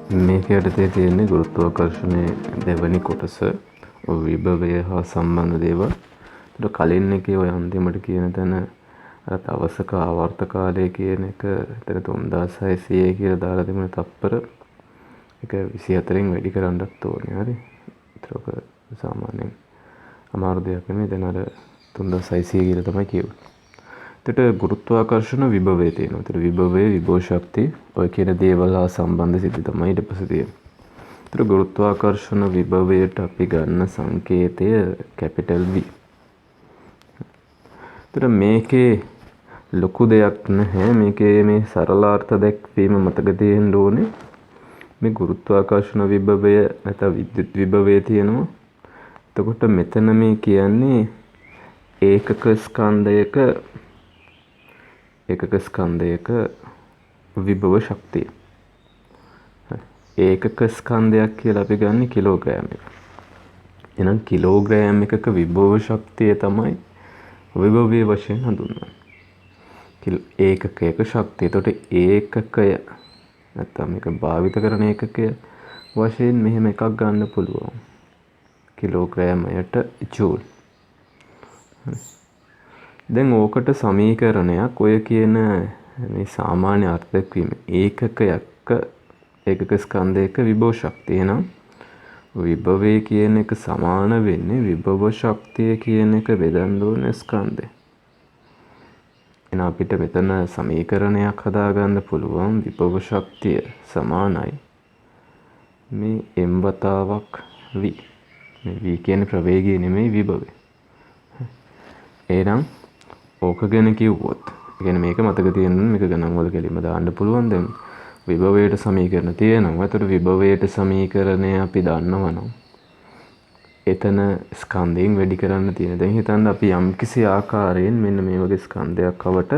මේක යටතේ තියෙන්නේ ගුරුත්වාකර්ෂණයේ දෙවැනි කොටස විභවය හා සම්බන්ධ දේවල්. ඒකට කලින් එකේ ඔය අන්තිමට කියන තැන අර තවසක ආවර්ත කාලය කියන එක එතන 3600 කියලා දාලා තිබුණ තප්පර ඒක 24න් වැඩි කරන්නත් ඕනේ. හරි. ඒතරක සාමාන්‍යයෙන් අමාරු දෙයක් නෙමෙයි. දැන් අර 3600 කියලා තමයි කියුවේ. එතකොට ගුරුත්වාකර්ෂණ විභවය තියෙනවා. එතකොට විභවයේ විභව ශක්තිය ඔය කියන දේවල් හා සම්බන්ධ සිද්ධි තමයි ඊට පස්සේ තියෙන්නේ. එතකොට ගුරුත්වාකර්ෂණ විභවයට අපි ගන්න සංකේතය කැපිටල් V. එතකොට මේකේ ලොකු දෙයක් නැහැ. මේකේ මේ සරලාර්ථ දැක්වීම මතක තියෙන්න ඕනේ. මේ ගුරුත්වාකර්ෂණ විභවය නැත්නම් විද්‍යුත් විභවය තියෙනවා. එතකොට මෙතන මේ කියන්නේ ඒකක ස්කන්ධයක විභව ශක්තිය. ඒකක ස්කන්ධයක් කියලා අපි ගන්න කිලෝග්‍රෑම් එක. එහෙනම් කිලෝග්‍රෑම් එකක විභව ශක්තිය තමයි විභවයේ වශයෙන් හඳුන්වන්නේ. ඒකකයක ශක්තිය. එතකොට ඒකකය නැත්නම් මේක භාවිත කරන ඒකකය වශයෙන් මෙහෙම එකක් ගන්න පුළුවන්. කිලෝග්‍රෑමයට ජූල්. දැන් ඕකට සමීකරණයක් ඔය කියන මේ සාමාන්‍ය අර්ථ දක්වීම ඒකක ස්කන්ධයක විභව ශක්තිය නම් විභවය කියන එක සමාන වෙන්නේ විභව ශක්තිය කියන එක බෙදන්න ඕන ස්කන්ධය. එහෙනම් අපිට මෙතන සමීකරණයක් හදාගන්න පුළුවන් විභව ශක්තිය සමානයි මේ m වතාවක් v. මේ v කියන්නේ ප්‍රවේගය නෙමෙයි විභවය. එහෙනම් ඕක ගැන කිව්වොත් ඒ කියන්නේ මේක මතක තියෙන්න මේක ගණන් වල කෙලින්ම දාන්න පුළුවන්. දැන් විභවයට සමීකරණ තියෙනවා. ඒතර විභවයට සමීකරණය අපි දන්නවනම් එතන ස්කන්ධයෙන් වැඩි කරන්න තියෙන. දැන් හිතන්න අපි යම්කිසි ආකාරයෙන් මෙන්න මේ වගේ ස්කන්ධයක් අවට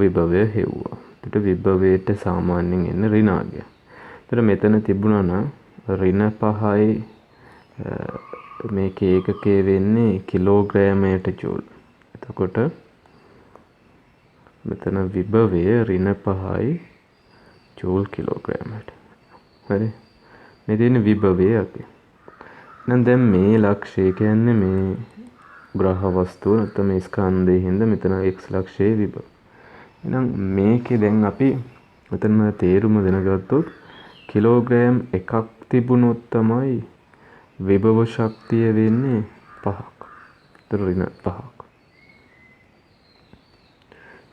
විභවය හෙව්වා. ඒකට විභවයට සාමාන්‍යයෙන් එන්නේ ඍණාගය. ඒතර මෙතන තිබුණා නම් ඍණ 5යි මේක ඒකකයේ වෙන්නේ කිලෝග්‍රෑමයට ජූල්. එතකොට මෙතන විභවය ඍණ 5යි ජූල් කිලෝග්‍රෑමයට. හරි. මේ තියෙන විභවය අපි. එහෙනම් දැන් මේ ලක්ෂය කියන්නේ මේ ග්‍රහ වස්තුව නැත්නම් මේ ස්කන්ධයේ හින්දා මෙතන x ලක්ෂයේ විභව. එහෙනම් මේකේ දැන් අපි මෙතන තේරුම දැනගත්තොත් කිලෝග්‍රෑම් එකක් තිබුණොත් තමයි විභව ශක්තිය වෙන්නේ 5ක්. ඒතර ඍණ 5ක්.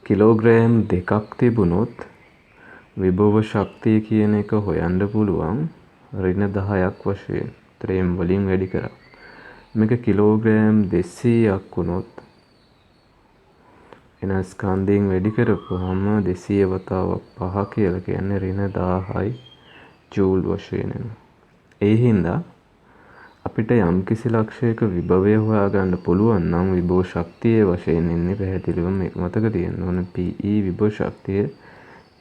කිලෝග්‍රෑම් දෙකක් තිබුණොත් විභව ශක්තිය කියන එක හොයන්න පුළුවන් ඍණ 10ක් වශයෙන්. ත්‍රේම් වලින් වැඩි කරා. මේක කිලෝග්‍රෑම් 200ක් වුණොත් එන ස්කන්ධයෙන් වැඩි කරපුවාම 200 වතාවක් 5 කියලා කියන්නේ ඍණ 1000යි ජූල් වශයෙන් එනවා. ඒ හින්දා අපිට යම්කිසි ලක්ෂයක විභවය හොයාගන්න පුළුවන් නම් විභව ශක්තිය වශයෙන් එන්නේ පැහැදිලිවම මේක මතක තියෙන්න ඕනේ PE විභව ශක්තිය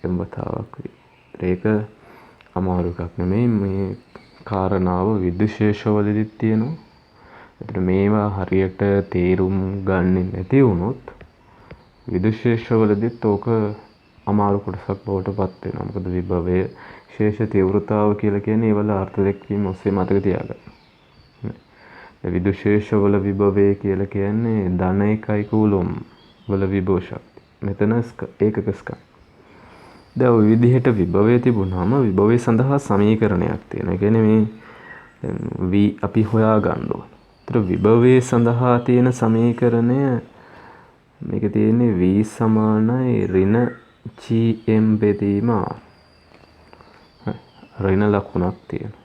m වතාවක් වේ. ඒක අමාරු එකක් නෙමෙයි. මේ කාරණාව විද්‍යුශේෂවලදීත් තියෙනවා. ඒතර මේවා හරියට තේරුම් ගන්නේ නැති වුණොත් විද්‍යුශේෂවලදීත් ඕක අමාරු කොටසක් බවට පත් වෙනවා. මොකද විභවය ශේෂ තීව්‍රතාව කියලා කියන්නේ ඒවල අර්ථ දැක්වීම ඔස්සේ මතක තියාගන්න. විද්‍යුශේෂවල විභවය කියලා කියන්නේ ධන 1 කූලොම් වල විභව ශක්තිය. මෙතන ඒකක ස්කන්ධ. දැන් ওই විදිහට විභවය තිබුණාම විභවය සඳහා සමීකරණයක් තියෙනවා. ඒ කියන්නේ මේ v අපි හොයා ගන්න ඕන. ඒතර විභවය සඳහා තියෙන සමීකරණය මේක තියෙන්නේ v සමානයි ඍණ gm බෙදීම r. ඍණ ලකුණක් තියෙනවා.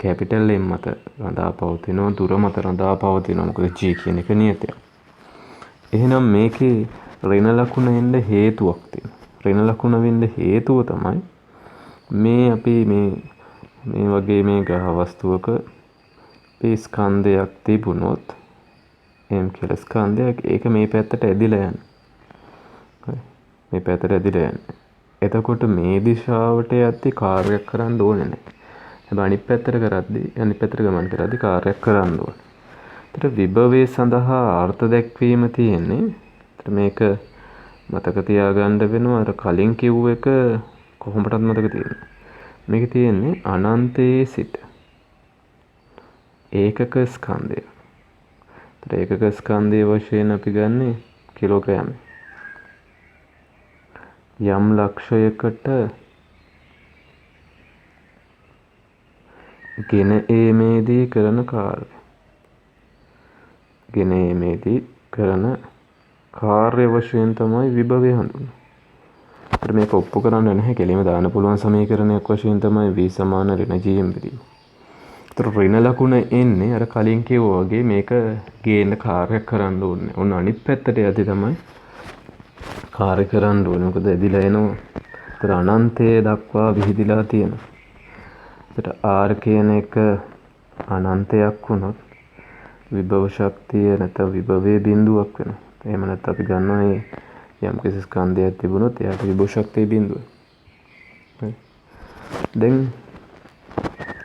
කැපිටල් M මත රඳා පවතිනවා, දුර මත රඳා පවතිනවා. මොකද g කියන එක නියතයක්. එහෙනම් මේකේ ඍණ ලකුණ එන්න හේතුවක් තියෙනවා. ඍණ ලකුණ වෙන්න හේතුව තමයි මේ අපි මේ වගේ මේ ග්‍රහ වස්තුවක මේ ස්කන්ධයක් තිබුණොත් m කියලා ස්කන්ධයක් ඒක මේ පැත්තට ඇදිලා යනවා. මේ පැත්තට ඇදිලා යන්නේ. එතකොට මේ දිශාවට යද්දි කාර්යයක් කරන්න ඕනේ නැහැ. හැබැයි අනිත් පැත්තට ගමන් කරද්දී කාර්යයක් කරන්න ඕනේ. ඒතර විභවයේ සඳහා අර්ථ දැක්වීම තියෙන්නේ. ඒතර මේක මතක තියාගන්න වෙනවා. අර කලින් කිව්ව එක කොහොමදත් මතක තියෙන්නේ. මේක තියෙන්නේ අනන්තයේ සිට ඒකක ස්කන්ධය. ඒකක ස්කන්ධය වශයෙන් අපි ගන්නේ කිලෝග්‍රෑම්. යම් ලක්ෂයකට ගෙන ඒමේදී කරන කාර්ය. ගෙන ඒමේදී කරන කාර්ය වශයෙන් තමයි විභවය හඳුන්වන්නේ. ඒත් මේක ඔප්පු කරන්න නැහැ. කෙලින්ම දාන්න පුළුවන් සමීකරණයක් වශයෙන් තමයි v සමාන ඍණ gm බෙදීම. ඒතර ඍණ ලකුණ එන්නේ අර කලින් කිව්වා වගේ මේක ගේන්න කාර්යයක් කරන්න ඕනේ. ඔන්න අනිත් පැත්තට යද්දි තමයි කාර්ය කරන්න ඕනේ. මොකද එදිලා එනවා. ඒතර අනන්තයේ දක්වා විහිදිලා තියෙනවා. ඒතර r කියන එක අනන්තයක් වුණොත් විභව ශක්තිය නැත්නම් විභවයේ බිඳුවක් වෙනවා. එහෙම නැත්නම් අපි ගන්නවා මේ යම් කිසි ස්කන්ධයක් තිබුණොත් එයාට විභව ශක්තිය බිඳුව. දැන්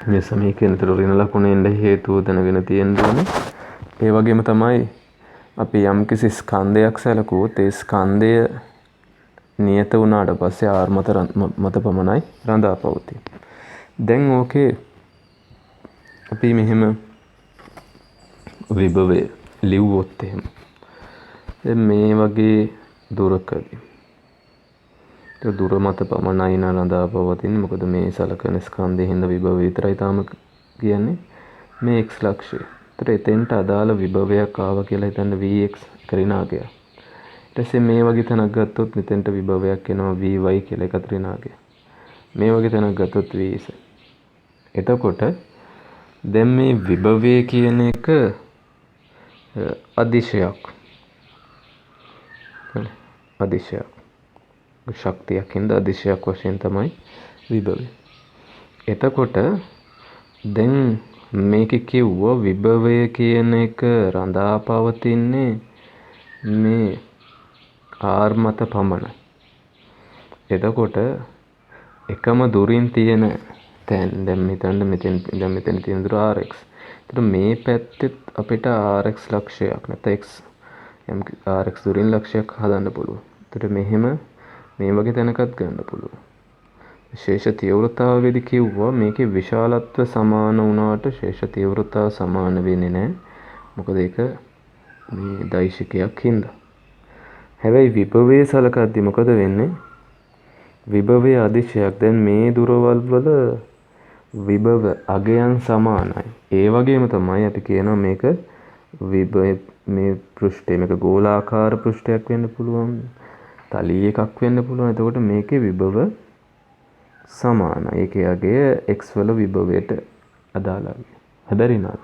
මේ සමීකරණතර ඍණ ලකුණෙන් හේතුව දැනගෙන තියෙන්න ඕනේ. ඒ වගේම තමයි අපි යම් කිසි ස්කන්ධයක් සැලකුවොත් ඒ ස්කන්ධය නියත වුණාට පස්සේ r මත පමණයි රඳා පවතී. දැන් ඕකේ අපි මෙහෙම විභවය ලිව්වොත් එහෙම දැන් මේ වගේ දුරකදී දුර මත පමණයි නරඳා පවතින. මොකද මේ සලකන ස්කන්ධයේ හින්දා විභවය විතරයි තාම කියන්නේ මේ x ලක්ෂය. ඒතර එතෙන්ට අදාළ විභවයක් ආවා කියලා හිතන්න vx ඍණාගය. ඊට පස්සේ මේ වගේ තැනක් ගත්තොත් මෙතෙන්ට විභවයක් එනවා vy කියලා එකත් ඍණාගය. මේ වගේ තැනක් ගත්තොත් vz. එතකොට දැන් මේ විභවය කියන එක අදිශයක්. අදිශයක්. ශක්තියක් හින්දා අදිශයක් වශයෙන් තමයි විභවය. එතකොට දැන් මේක කිව්වා විභවය කියන එක රඳා පවතින්නේ මේ r මත පමණයි. එතකොට එකම දුරින් තියෙන තැන් දැන් මෙතන තියෙන දුර rx. ඒතර මේ පැත්තෙත් අපිට rx ලක්ෂයක් නැත්නම් x rx දුරින් ලක්ෂයක් හදන්න පුළුවන්. ඒතර මෙහෙම මේ වගේ තැනකත් ගන්න පුළුවන්. ශේෂ තීව්‍රතාවයේදී කිව්වා මේකේ විශාලත්ව සමාන වුණාට ශේෂ තීව්‍රතාව සමාන වෙන්නේ නැහැ. මොකද ඒක මේ දෛශිකයක් හින්දා. හැබැයි විභවයේ සලකද්දි මොකද වෙන්නේ? විභවයේ අදිශයක්. දැන් මේ දුරවල් වල විභව අගයන් සමානයි. ඒ වගේම තමයි අපි කියනවා මේක මේ පෘෂ්ඨය මේක ගෝලාකාර පෘෂ්ඨයක් වෙන්න පුළුවන්. තලී එකක් වෙන්න පුළුවන්. එතකොට මේකේ විභව සමානයි. ඒකේ අගය x වල විභවයට අදාළයි. හැබැයි නාද.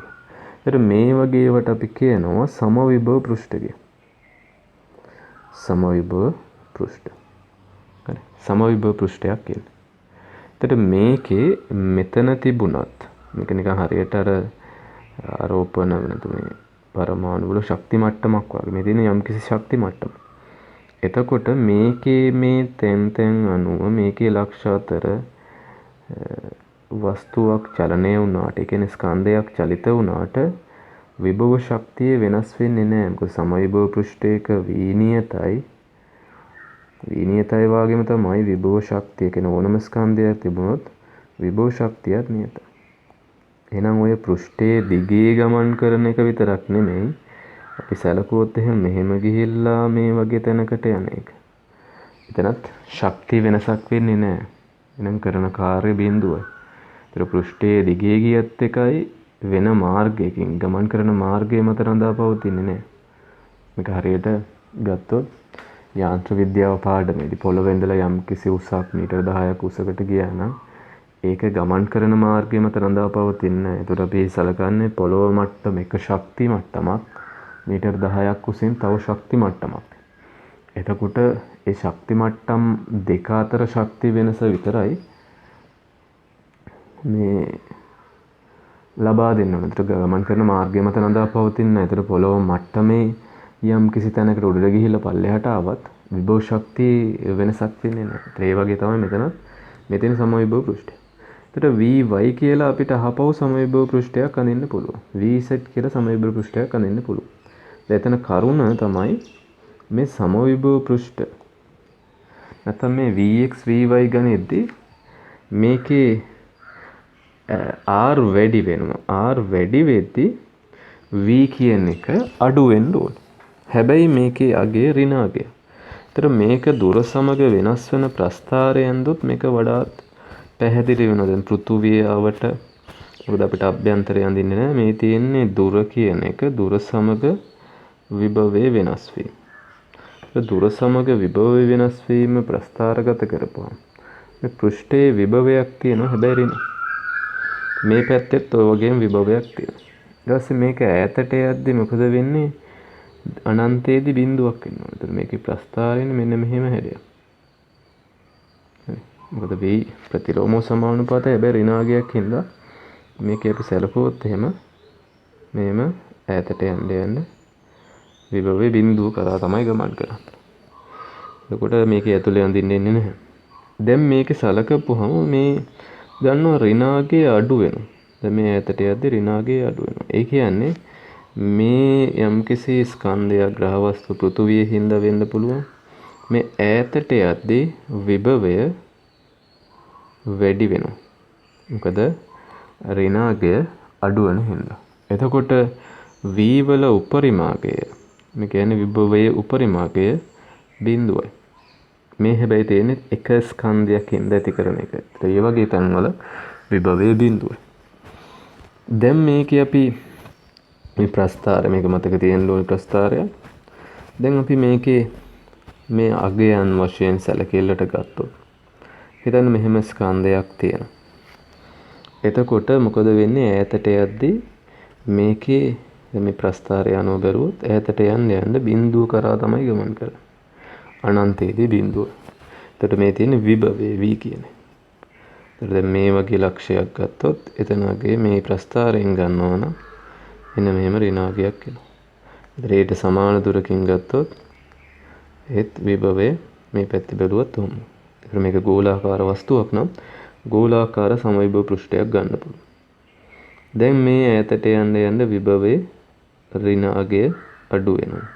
ඒතර මේ වගේ වට අපි කියනවා සමවිභව පෘෂ්ඨ කියලා. සමවිභව පෘෂ්ඨ. හරි. සමවිභව පෘෂ්ඨයක් කියලා. එතකොට මේකේ මෙතන තිබුණත් මේක නිකන් හරියට අර ආරෝපණ වෙනතු මේ පරමාණු වල ශක්ති මට්ටමක් වගේ. මේ තියෙන යම්කිසි ශක්ති මට්ටමක්. එතකොට මේකේ මේ තෙන් අණුව මේකේ ලක්ෂ අතර වස්තුවක් චලනය වුණාට ඒ කියන්නේ ස්කන්ධයක් චලිත වුණාට විභව ශක්තිය වෙනස් වෙන්නේ නැහැ. මොකද සමවිභව පෘෂ්ඨයක විනියතයි වගේම තමයි විභව ශක්තිය කියන ඕනම ස්කන්ධයක් තිබුණොත් විභව ශක්තියත් නියතයි. එහෙනම් ඔය පෘෂ්ඨයේ දිගේ ගමන් කරන එක විතරක් නෙමෙයි අපි සැලකුවොත් මෙහෙම ගිහිල්ලා මේ වගේ තැනකට යන එක. එතනත් ශක්තිය වෙනසක් වෙන්නේ නැහැ. එනම් කරන කාර්ය බිඳුවයි. ඒතර පෘෂ්ඨයේ දිගේ ගියත් එකයි වෙන මාර්ගයකින් ගමන් කරන මාර්ගය මත රඳා පවතින්නේ නැහැ. මේක හරියට ගත්තොත් යාන්ත්‍ර විද්‍යාව පාඩමේදී පොළොවේ ඉඳලා යම් කිසි උසක් මීටර් 10ක් උසකට ගියා නම් ඒක ගමන් කරන මාර්ගය මත රඳා පවතින්නේ නැහැ. ඒතර අපි සලකන්නේ පොළොව මට්ටම එක ශක්ති මට්ටමක් මීටර් 10ක් උසින් තව ශක්ති මට්ටමක්. එතකොට ඒ ශක්ති මට්ටම් දෙක අතර ශක්ති වෙනස විතරයි මේ ලබා දෙන්න ඕන. ඒතර ගමන් කරන මාර්ගය මත රඳා පවතින්නේ නැහැ. ඒතර පොළොව මට්ටමේ යම් කිසි තැනකට උඩට ගිහිල්ලා පල්ලෙහාට ආවත් විභව ශක්තිය වෙනසක් වෙන්නේ නැහැ. ඒ වගේ තමයි මෙතන සමවිභව පෘෂ්ඨය. එතකොට Vy කියලා අපිට අහපව සමවිභව පෘෂ්ඨයක් අඳින්න පුළුවන්. Vz කියලා සමවිභව පෘෂ්ඨයක් අඳින්න පුළුවන්. එතන කරුණ තමයි මේ සමවිභව පෘෂ්ඨ. නැත්නම් මේ Vx Vy ගණෙද්දී මේකේ R වැඩි වෙනවා. R වැඩි වෙද්දී V කියන එක අඩු වෙන්න ඕන. හැබැයි මේකේ අගේ ඍණ අගය. ඒතර මේක දුර සමග වෙනස් වෙන ප්‍රස්ථාරයෙන්දොත් මේක වඩාත් පැහැදිලි වෙනවා. දැන් පෘථුවියවට මොකද අපිට අභ්‍යන්තරය අඳින්නේ නැහැ. මේ තියෙන්නේ දුර කියන එක දුර සමග විභවයේ වෙනස් වීම. දුර සමග විභවයේ වෙනස් වීම ප්‍රස්ථාරගත කරපුවා. මේ පෘෂ්ඨයේ විභවයක් තියෙනවා හැබැයි ඍණ. මේ පැත්තෙත් ඔය වගේම විභවයක් තියෙනවා. ඊට පස්සේ මේක ඈතට යද්දි මොකද වෙන්නේ? අනන්තයේදී බිඳුවක් එනවා. එතකොට මේකේ ප්‍රස්ථාරයෙන් මෙන්න මෙහෙම හැදෙනවා. හරි. මොකද V ප්‍රතිලෝම සමානුපාතය හැබැයි ඍණාගයක් හින්දා මේක අපි සැලකුවොත් එහෙම මෙහෙම ඈතට යන්න විභවයේ බිඳුව කරා තමයි ගමන් කරන්නේ. එතකොට මේකේ ඇතුලේ අඳින්න එන්නේ නැහැ. දැන් මේකේ සලකපුවහම මේ ගන්නවා ඍණාගය අඩු වෙනවා. දැන් මේ ඈතට යද්දී ඍණාගය අඩු වෙනවා. ඒ කියන්නේ මේ යම්කිසි ස්කන්ධයක් ග්‍රහ වස්තු පෘථුවියේ හින්දා වෙන්න පුළුවන්. මේ ඈතට යද්දී විභවය වැඩි වෙනවා. මොකද ඍණාගය අඩු වෙන හින්දා. එතකොට V වල උපරිමාගය මේ කියන්නේ විභවයේ උපරිමාගය බිඳුවයි. මේ හැබැයි තියෙන්නේ එක ස්කන්ධයක් හින්දා ඇති කරන එක. ඒ වගේ තැන්වල විභවයේ බිඳුවයි. දැන් මේකේ අපි මේ ප්‍රස්ථාරය මේක මතක තියෙන්න ඕනේ ප්‍රස්ථාරය. දැන් අපි මේකේ මේ අගයන් වශයෙන් සැලකිල්ලට ගත්තොත් හිතන්න මෙහෙම ස්කන්ධයක් තියෙනවා. එතකොට මොකද වෙන්නේ? ඈතට යද්දී මේකේ මේ ප්‍රස්ථාරය අනුව බැලුවොත් ඈතට යන්න බිඳුව කරා තමයි ගමන් කරන්නේ. අනන්තයේදී බිඳුව. එතකොට මේ තියෙන විභවයේ V කියන්නේ. එතකොට දැන් මේ වගේ ලක්ෂයක් ගත්තොත් එතනගේ මේ ප්‍රස්ථාරයෙන් ගන්නවා නම් එන්න මෙහෙම ඍණාගයක් එනවා. එතකොට ඊට සමාන දුරකින් ගත්තොත් ඒත් විභවයේ මේ පැත්තේ බැලුවොත් උහුම. එතකොට මේක ගෝලාකාර වස්තුවක් නම් ගෝලාකාර සමවිභව පෘෂ්ඨයක් ගන්න පුළුවන්. දැන් මේ ඈතට යන්න විභවයේ ඍණාගය අඩු වෙනවා.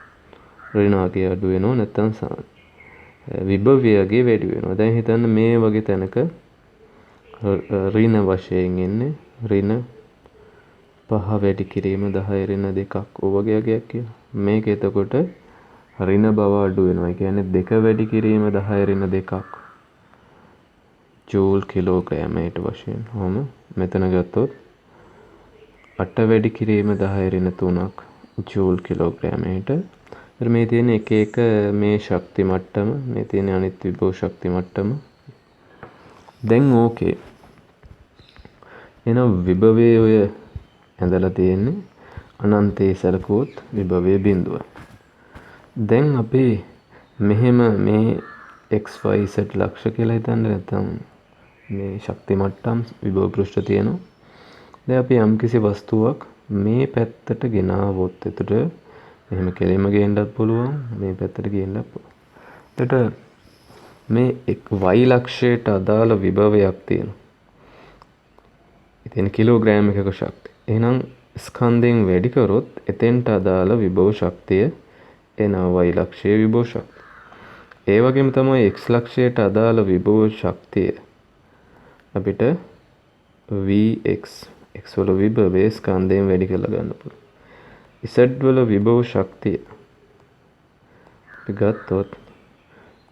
ඍණාගය අඩු වෙනවා නැත්නම් විභවයගේ වැඩි වෙනවා. දැන් හිතන්න මේ වගේ තැනක ඍණ වශයෙන් එන්නේ ඍණ 5 වැඩි කිරීම 10 ඍණ 2ක් ඔය වගේ අගයක් කියලා. මේක එතකොට ඍණ බව අඩු වෙනවා. ඒ කියන්නේ 2 වැඩි කිරීම 10 ඍණ 2ක් ජූල් කිලෝග්‍රෑමයට වශයෙන්. ඔහොම මෙතන ගත්තොත් 8 වැඩි කිරීම 10 ඍණ 3ක් ජූල් කිලෝග්‍රෑමයට. මේ තියෙන එක එක මේ ශක්ති මට්ටම මේ තියෙන අනිත් විභව ශක්ති මට්ටම. දැන් ඕකේ එහෙනම් විභවයේ ඔය ඇඳලා තියෙන්නේ අනන්තයේ සැලකුවොත් විභවයේ බිඳුව. දැන් අපි මෙහෙම මේ XYZ ලක්ෂ කියලා හිතන්න නැත්නම් මේ ශක්ති මට්ටම් විභව පෘෂ්ඨ තියෙනවා. දැන් අපි යම්කිසි වස්තුවක් මේ පැත්තට ගෙනාවොත් එතකොට එහෙම කෙලින්ම ගේන්නත් පුළුවන් මේ පැත්තට ගේන්නත් පුළුවන්. එතකොට මේ y ලක්ෂයට අදාළ විභවයක් තියෙනවා. ඉතින් කිලෝග්‍රෑම් එකක ශක්තිය. එහෙනම් ස්කන්ධයෙන් වැඩි කරොත් එතෙන්ට අදාළ විභව ශක්තිය එනවා y ලක්ෂයේ විභව ශක්තිය. ඒ වගේම තමයි x ලක්ෂයට අදාළ විභව ශක්තිය අපිට vx x වල විභවයේ ස්කන්ධයෙන් වැඩි කරලා ගන්න පුළුවන්. Z වල විභව ශක්තිය අපි ගත්තොත්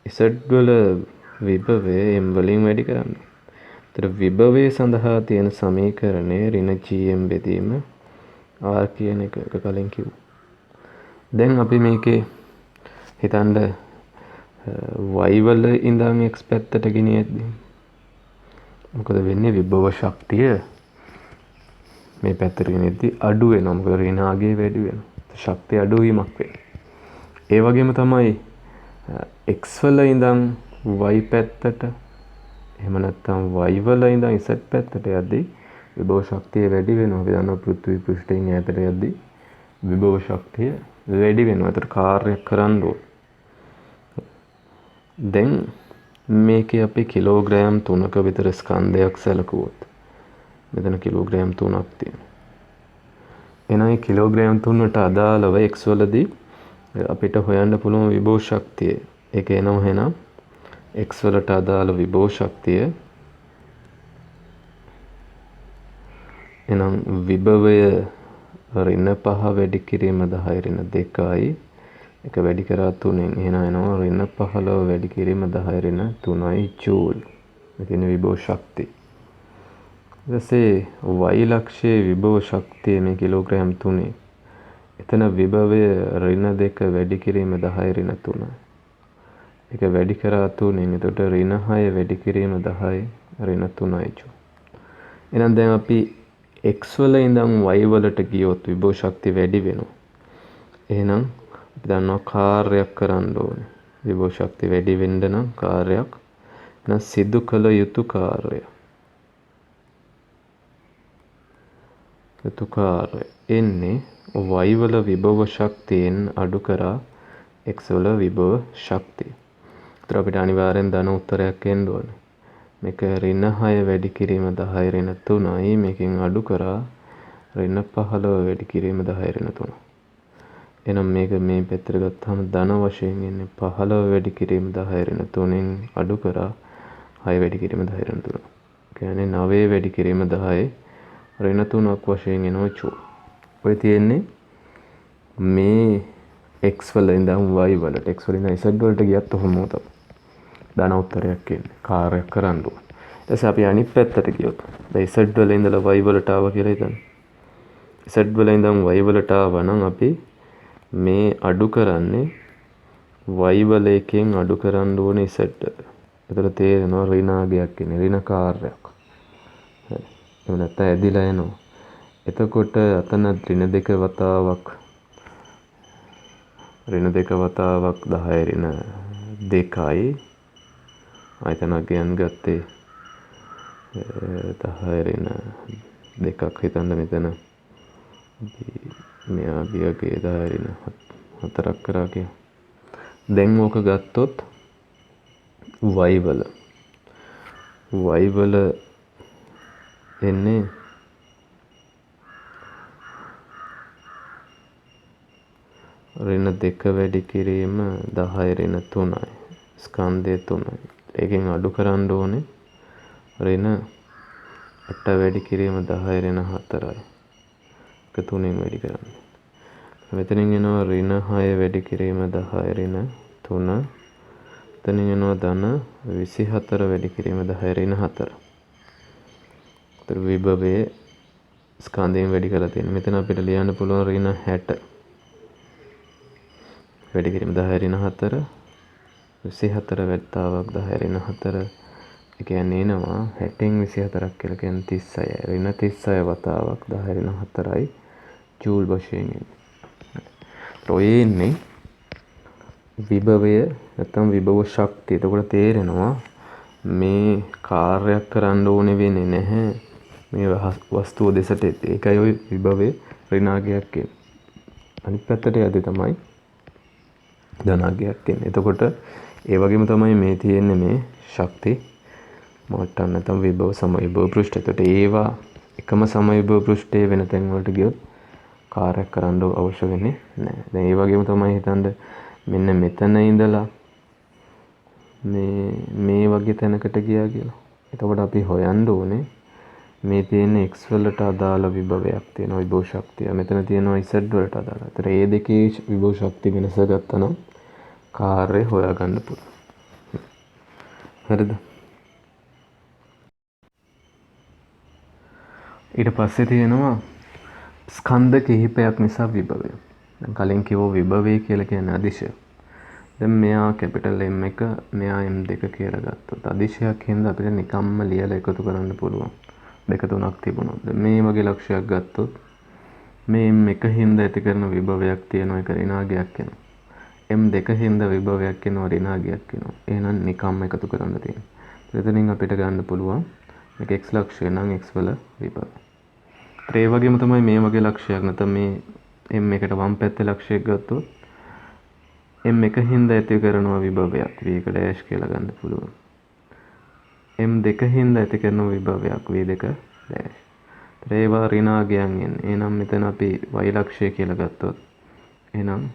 Z වල විභවය m වලින් වැඩි කරන්න. ඒතර විභවය සඳහා තියෙන සමීකරණය ඍණ gm බෙදීම r කියන එක කලින් කිව්වා. දැන් අපි මේකේ හිතන්න y වල ඉඳන් x පැත්තට ගෙනියද්දී මොකද වෙන්නේ? විභව ශක්තිය මේ පැත්තට ගෙනියද්දී අඩු වෙනවා. මොකද ඍණාගය වැඩි වෙනවා. ශක්තිය අඩු වීමක් වෙනවා. ඒ වගේම තමයි x වල ඉඳන් y පැත්තට එහෙම නැත්නම් y වල ඉඳන් z පැත්තට යද්දී විභව ශක්තිය වැඩි වෙනවා. අපි දන්නවා පෘථිවි පෘෂ්ඨයෙන් ඈතට යද්දී විභව ශක්තිය වැඩි වෙනවා. ඒතර කාර්යයක් කරන්න ඕන. දැන් මේකේ අපි කිලෝග්‍රෑම් 3ක විතර ස්කන්ධයක් සැලකුවොත් මෙතන කිලෝග්‍රෑම් 3ක් තියෙනවා. එහෙනම් කිලෝග්‍රෑම් 3ට අදාළව x වලදී අපිට හොයන්න පුළුවන් විභව ශක්තිය. ඒක එනවා එහෙනම් x වලට අදාළ විභව ශක්තිය එහෙනම් විභවය ඍණ 5 වැඩි කිරීම 10 ඍණ 2යි. එක වැඩි කරා 3න් එහෙනම් එනවා ඍණ 15 වැඩි කිරීම 10 ඍණ 3යි ජූල්. ඒ කියන්නේ විභව ශක්තිය. ඊට පස්සේ y ලක්ෂයේ විභව ශක්තිය මේ කිලෝග්‍රෑම් 3. එතන විභවය ඍණ 2 වැඩි කිරීම 10 ඍණ 3. ඒක වැඩි කරා 3න් එතකොට ඍණ 6 වැඩි කිරීම 10 ඍණ 3යි ජූල්. එහෙනම් දැන් අපි x වල ඉඳන් y වලට ගියොත් විභව ශක්තිය වැඩි වෙනවා. එහෙනම් අපි දන්නවා කාර්යයක් කරන්න ඕනේ. විභව ශක්තිය වැඩි වෙන්න නම් කාර්යයක් නම් සිදු කළ යුතු කාර්යය. යුතු කාර්යය එන්නේ y වල විභව ශක්තියෙන් අඩු කරා x වල විභව ශක්තිය. ඒතර අපිට අනිවාර්යෙන් ධන උත්තරයක් එන්න ඕනේ. මේක ඍණ 6 වැඩි කිරීම 10 ඍණ 3යි. මේකෙන් අඩු කරා ඍණ 15 වැඩි කිරීම 10 ඍණ 3. එහෙනම් මේක මේ පැත්තට ගත්තාම ධන වශයෙන් එන්නේ 15 වැඩි කිරීම 10 ඍණ 3න් අඩු කරා 6 වැඩි කිරීම 10 ඍණ 3. කියන්නේ 9 වැඩි කිරීම 10 ඍණ 3ක් වශයෙන් එනවා චෝ. ඔය තියෙන්නේ මේ x වල ඉඳන් y වලට x වල ඉඳන් z වලට ගියත් ඔහොම තමයි. ධන උත්තරයක් එන්නේ. කාර්යයක් කරන්න ඕන. ඊට පස්සේ අපි අනිත් පැත්තට ගියොත් දැන් z වල ඉඳලා y වලට ආවා කියලා හිතන්න. z වල ඉඳන් y වලට ආවා නම් අපි මේ අඩු කරන්නේ y වල එකෙන් අඩු කරන්න ඕනේ z. ඒතර තේරෙනවා ඍණාගයක් ඉන්නේ ඍණ කාර්යයක්. හරි. එහෙම නැත්නම් ඇදිලා එනවා. එතකොට අතන ඍණ 2 වතාවක් ඍණ 2 වතාවක් 10 ඍණ 2යි. ආයතන ගයන් ගත්තේ 10 ඍණ 2ක් හිතන්න මෙතන මෙයා ගියගේ 10 ඍණ 4ක් කරා කිය. දැන් ඕක ගත්තොත් y වල එන්නේ ඍණ 2 වැඩි කිරීම 10 ඍණ 3යි. ස්කන්ධය 3යි. ඒකෙන් අඩු කරන්න ඕනේ ඍණ 8 වැඩි කිරීම 10 ඍණ 4යි. ඒක 3ෙන් වැඩි කරන්නේ. මෙතනින් එනවා ඍණ 6 වැඩි කිරීම 10 ඍණ 3. එතනින් එනවා ධන 24 වැඩි කිරීම 10 ඍණ 4. ඒතර විභවයේ ස්කන්ධයෙන් වැඩි කරලා තියෙනවා. මෙතන අපිට ලියන්න පුළුවන් ඍණ 60 වැඩි කිරීම 10 ඍණ 4 24 වතාවක් 10 ඍණ 4. ඒ කියන්නේ එනවා 60න් 24ක් කියලා කියන්නේ 36. ඍණ 36 වතාවක් 10 ඍණ 4යි ජූල් වශයෙන් එන්නේ. ඔය ඉන්නේ විභවය නැත්නම් විභව ශක්තිය. එතකොට තේරෙනවා මේ කාර්යයක් කරන්න ඕනේ වෙන්නේ නැහැ මේ වස්තුව දෙසට. ඒකයි ওই විභවයේ ඍණාගයක් කියන්නේ. අනිත් පැත්තට යද්දී තමයි ධනාගයක් කියන්නේ. එතකොට ඒ වගේම තමයි මේ තියෙන්නේ මේ ශක්ති මට්ටම් නැත්නම් විභව සමවිභව පෘෂ්ඨ. එතකොට ඒවා එකම සමවිභව පෘෂ්ඨයේ වෙන තැන් වලට ගියොත් කාර්යයක් කරන්න අවශ්‍ය වෙන්නේ නැහැ. දැන් ඒ වගේම තමයි හිතන්න මෙන්න මෙතන ඉඳලා මේ වගේ තැනකට ගියා කියලා. එතකොට අපි හොයන්න ඕනේ මේ තියෙන x වලට අදාළ විභවයක් තියෙනවා විභව ශක්තිය. මෙතන තියෙනවා z වලට අදාළ. ඒතර මේ දෙකේ විභව ශක්තිය වෙනස ගත්තනම් කාර්යය හොයාගන්න පුළුවන්. හරිද? ඊට පස්සේ තියෙනවා ස්කන්ධ කිහිපයක් නිසා විභවය. දැන් කලින් කිව්ව විභවය කියලා කියන්නේ අදිශය. දැන් මෙයා කැපිටල් M එක මෙයා M2 කියලා ගත්තොත් අදිශයක් හින්දා අපිට නිකම්ම ලියලා එකතු කරන්න පුළුවන්. දෙක තුනක් තිබුණොත්. දැන් මේ වගේ ලක්ෂයක් ගත්තොත් මේ M1 හින්දා ඇති කරන විභවයක් තියෙනවා ඒක ඍණාගයක් වෙනවා. M2 හින්දා විභවයක් වෙනවා ඍණාගයක් වෙනවා. එහෙනම් නිකම්ම එකතු කරන්න තියෙනවා. එතනින් අපිට ගන්න පුළුවන් මේක x ලක්ෂය නම් x වල විභවය. ඒ වගේම තමයි මේ වගේ ලක්ෂයක් නැත්නම් මේ M1ට වම් පැත්තේ ලක්ෂයක් ගත්තොත් M1 හින්දා ඇති කරනවා විභවයක් V1 ඩෑෂ් කියලා ගන්න පුළුවන්. M2 හින්දා ඇති කරන විභවයක් V2 ඩෑෂ්. ඒවා ඍණාගයන් එන්නේ. එහෙනම් මෙතන අපි y ලක්ෂය කියලා ගත්තොත් එහෙනම්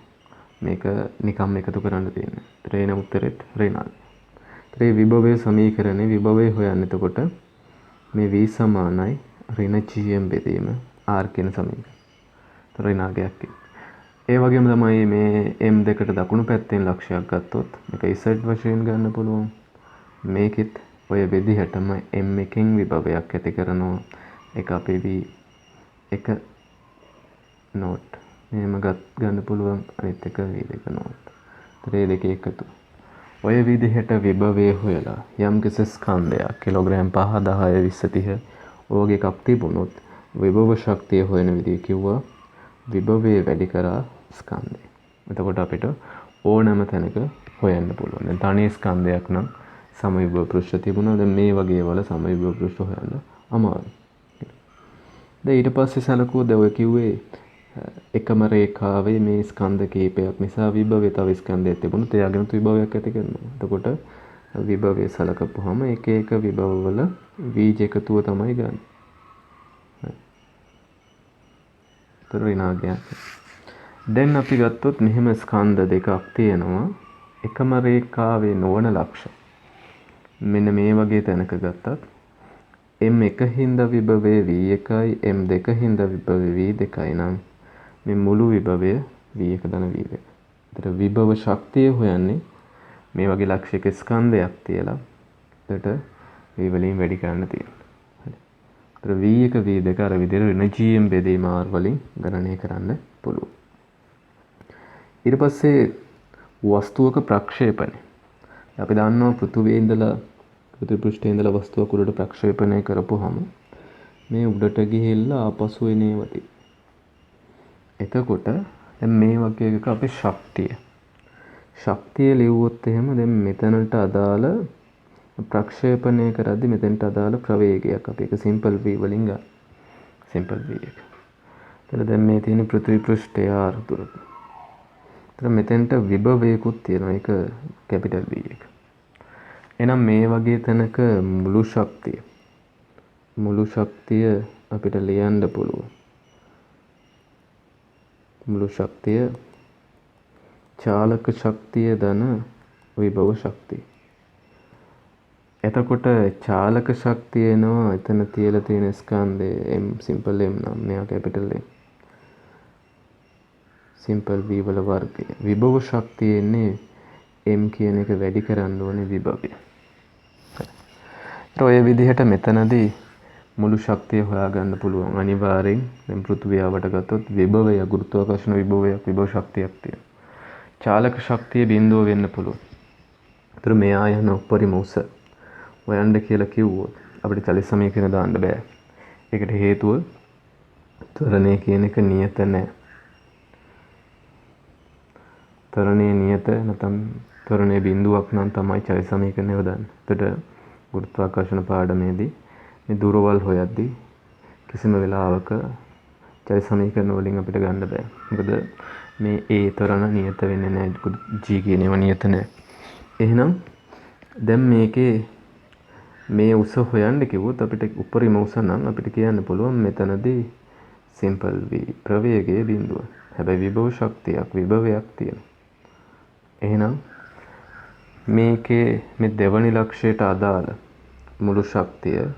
මේක නිකම්ම එකතු කරන්න තියෙනවා. ත්‍රේන උත්තරෙත් ඍණාගය. ත්‍රේ විභවයේ සමීකරණේ විභවය හොයන්න. එතකොට මේ v සමානයි ඍණ GM බෙදීම R කියන සමීකරණය. ඍණාගයක්. ඒ වගේම තමයි මේ M2ට දකුණු පැත්තෙන් ලක්ෂයක් ගත්තොත් මේක Z වශයෙන් ගන්න පුළුවන්. මේකෙත් ඔය විදිහටම M1කින් විභවයක් ඇති කරනවා. ඒක අපේ V1 නෝට්. මෙහෙම ගන්න පුළුවන් අනිත් එක V2 නෝට්. ඒ දෙක එකතු. ඔය විදිහට විභවය හොයලා යම් කිසි ස්කන්ධයක් කිලෝග්‍රෑම් 5 10 20 30 ඕගේ එකක් තිබුණොත් විභව ශක්තිය හොයන විදිහ කිව්වා විභවය වැඩි කරා ස්කන්ධය. එතකොට අපිට ඕනෑම තැනක හොයන්න පුළුවන්. දැන් තනි ස්කන්ධයක් නම් සමවිභව පෘෂ්ඨ තිබුණා. දැන් මේ වගේ වල සමවිභව පෘෂ්ඨ හොයන්න අමාරුයි. දැන් ඊට පස්සේ සැලකුවොත් දැන් ඔය කිව්වේ එකම රේඛාවේ මේ ස්කන්ධ කීපයක් නිසා විභවය තව ස්කන්ධයක් තිබුණොත් එයාගෙනුත් විභවයක් ඇති කරනවා. එතකොට විභවය සලකපුවාම එක එක විභවවල බීජ එකතුව තමයි ගන්න. ඍණාගයක්. දැන් අපි ගත්තොත් මෙහෙම ස්කන්ධ දෙකක් තියෙනවා. එකම රේඛාවේ නොවන ලක්ෂ. මෙන්න මේ වගේ තැනක ගත්තත් M1 හින්දා විභවය V1යි M2 හින්දා විභවය V2යි නම් මේ මුළු විභවය V1 ධන V2. ඒතර විභව ශක්තිය හොයන්නේ මේ වගේ ලක්ෂයක ස්කන්ධයක් තියලා එතට V වලින් වැඩි කරන්න තියෙනවා. හරි. ඒතර V1 V2 අර විදිහට ඍණ GM බෙදීම R වලින් ගණනය කරන්න පුළුවන්. ඊට පස්සේ වස්තුවක ප්‍රක්ෂේපණය. අපි දන්නවා පෘථුවියේ ඉඳලා පෘථිවි පෘෂ්ඨයේ ඉඳලා වස්තුවක් උඩට ප්‍රක්ෂේපණය කරපුවාම මේ උඩට ගිහිල්ලා ආපසු එනේවති. එතකොට දැන් මේ වගේ එකක අපි ශක්තිය ලියුවොත් එහෙම දැන් මෙතනට අදාළ ප්‍රක්ෂේපණය කරද්දි මෙතනට අදාළ ප්‍රවේගයක් අපි ඒක සිම්පල් V වලින් ගන්න. සිම්පල් V එක. එතන දැන් මේ තියෙන පෘථිවි පෘෂ්ඨය R දුරට. එතන මෙතෙන්ට විභවයකුත් තියෙනවා. ඒක කැපිටල් V එක. එහෙනම් මේ වගේ තැනක මුළු ශක්තිය අපිට ලියන්න පුළුවන්. මුළු ශක්තිය චාලක ශක්තිය ධන විභව ශක්තිය. එතකොට චාලක ශක්තිය එනවා එතන තියලා තියෙන ස්කන්ධය M සිම්පල් M නම් මෙයා කැපිටල් M. සිම්පල් V වල වර්ගය. විභව ශක්තිය එන්නේ M කියන එක වැඩි කරන්න ඕනේ විභවය. ඔය විදිහට මෙතනදී මුළු ශක්තිය හොයාගන්න පුළුවන්. අනිවාර්යෙන් දැන් පෘථුවියාවට ගත්තොත් විභවය ගුරුත්වාකර්ෂණ විභවයක් විභව ශක්තියක් තියෙනවා. චාලක ශක්තිය බිඳුව වෙන්න පුළුවන්. ඒතර මෙයා යන උපරිම උස හොයන්න කියලා කිව්වොත් අපිට චලිත සමීකරණ දාන්න බෑ. ඒකට හේතුව ත්වරණය කියන එක නියත නැහැ. ත්වරණය නියත නැත්නම් ත්වරණයේ බිඳුවක් නම් තමයි චලිත සමීකරණය හොදන්නේ. එතකොට ගුරුත්වාකර්ෂණ පාඩමේදී මේ දුරවල් හොයද්දී කිසිම වෙලාවක චලිත සමීකරණ වලින් අපිට ගන්න බෑ. මොකද මේ A තරණ නියත වෙන්නේ නැහැ. G කියන ඒවා නියත නැහැ. එහෙනම් දැන් මේකේ මේ උස හොයන්න කිව්වොත් අපිට උපරිම උස නම් අපිට කියන්න පුළුවන් මෙතනදී සිම්පල් V ප්‍රවේගයේ බිඳුව. හැබැයි විභව ශක්තියක් විභවයක් තියෙනවා. එහෙනම් මේකේ මේ දෙවනි ලක්ෂයට අදාළ මුළු ශක්තිය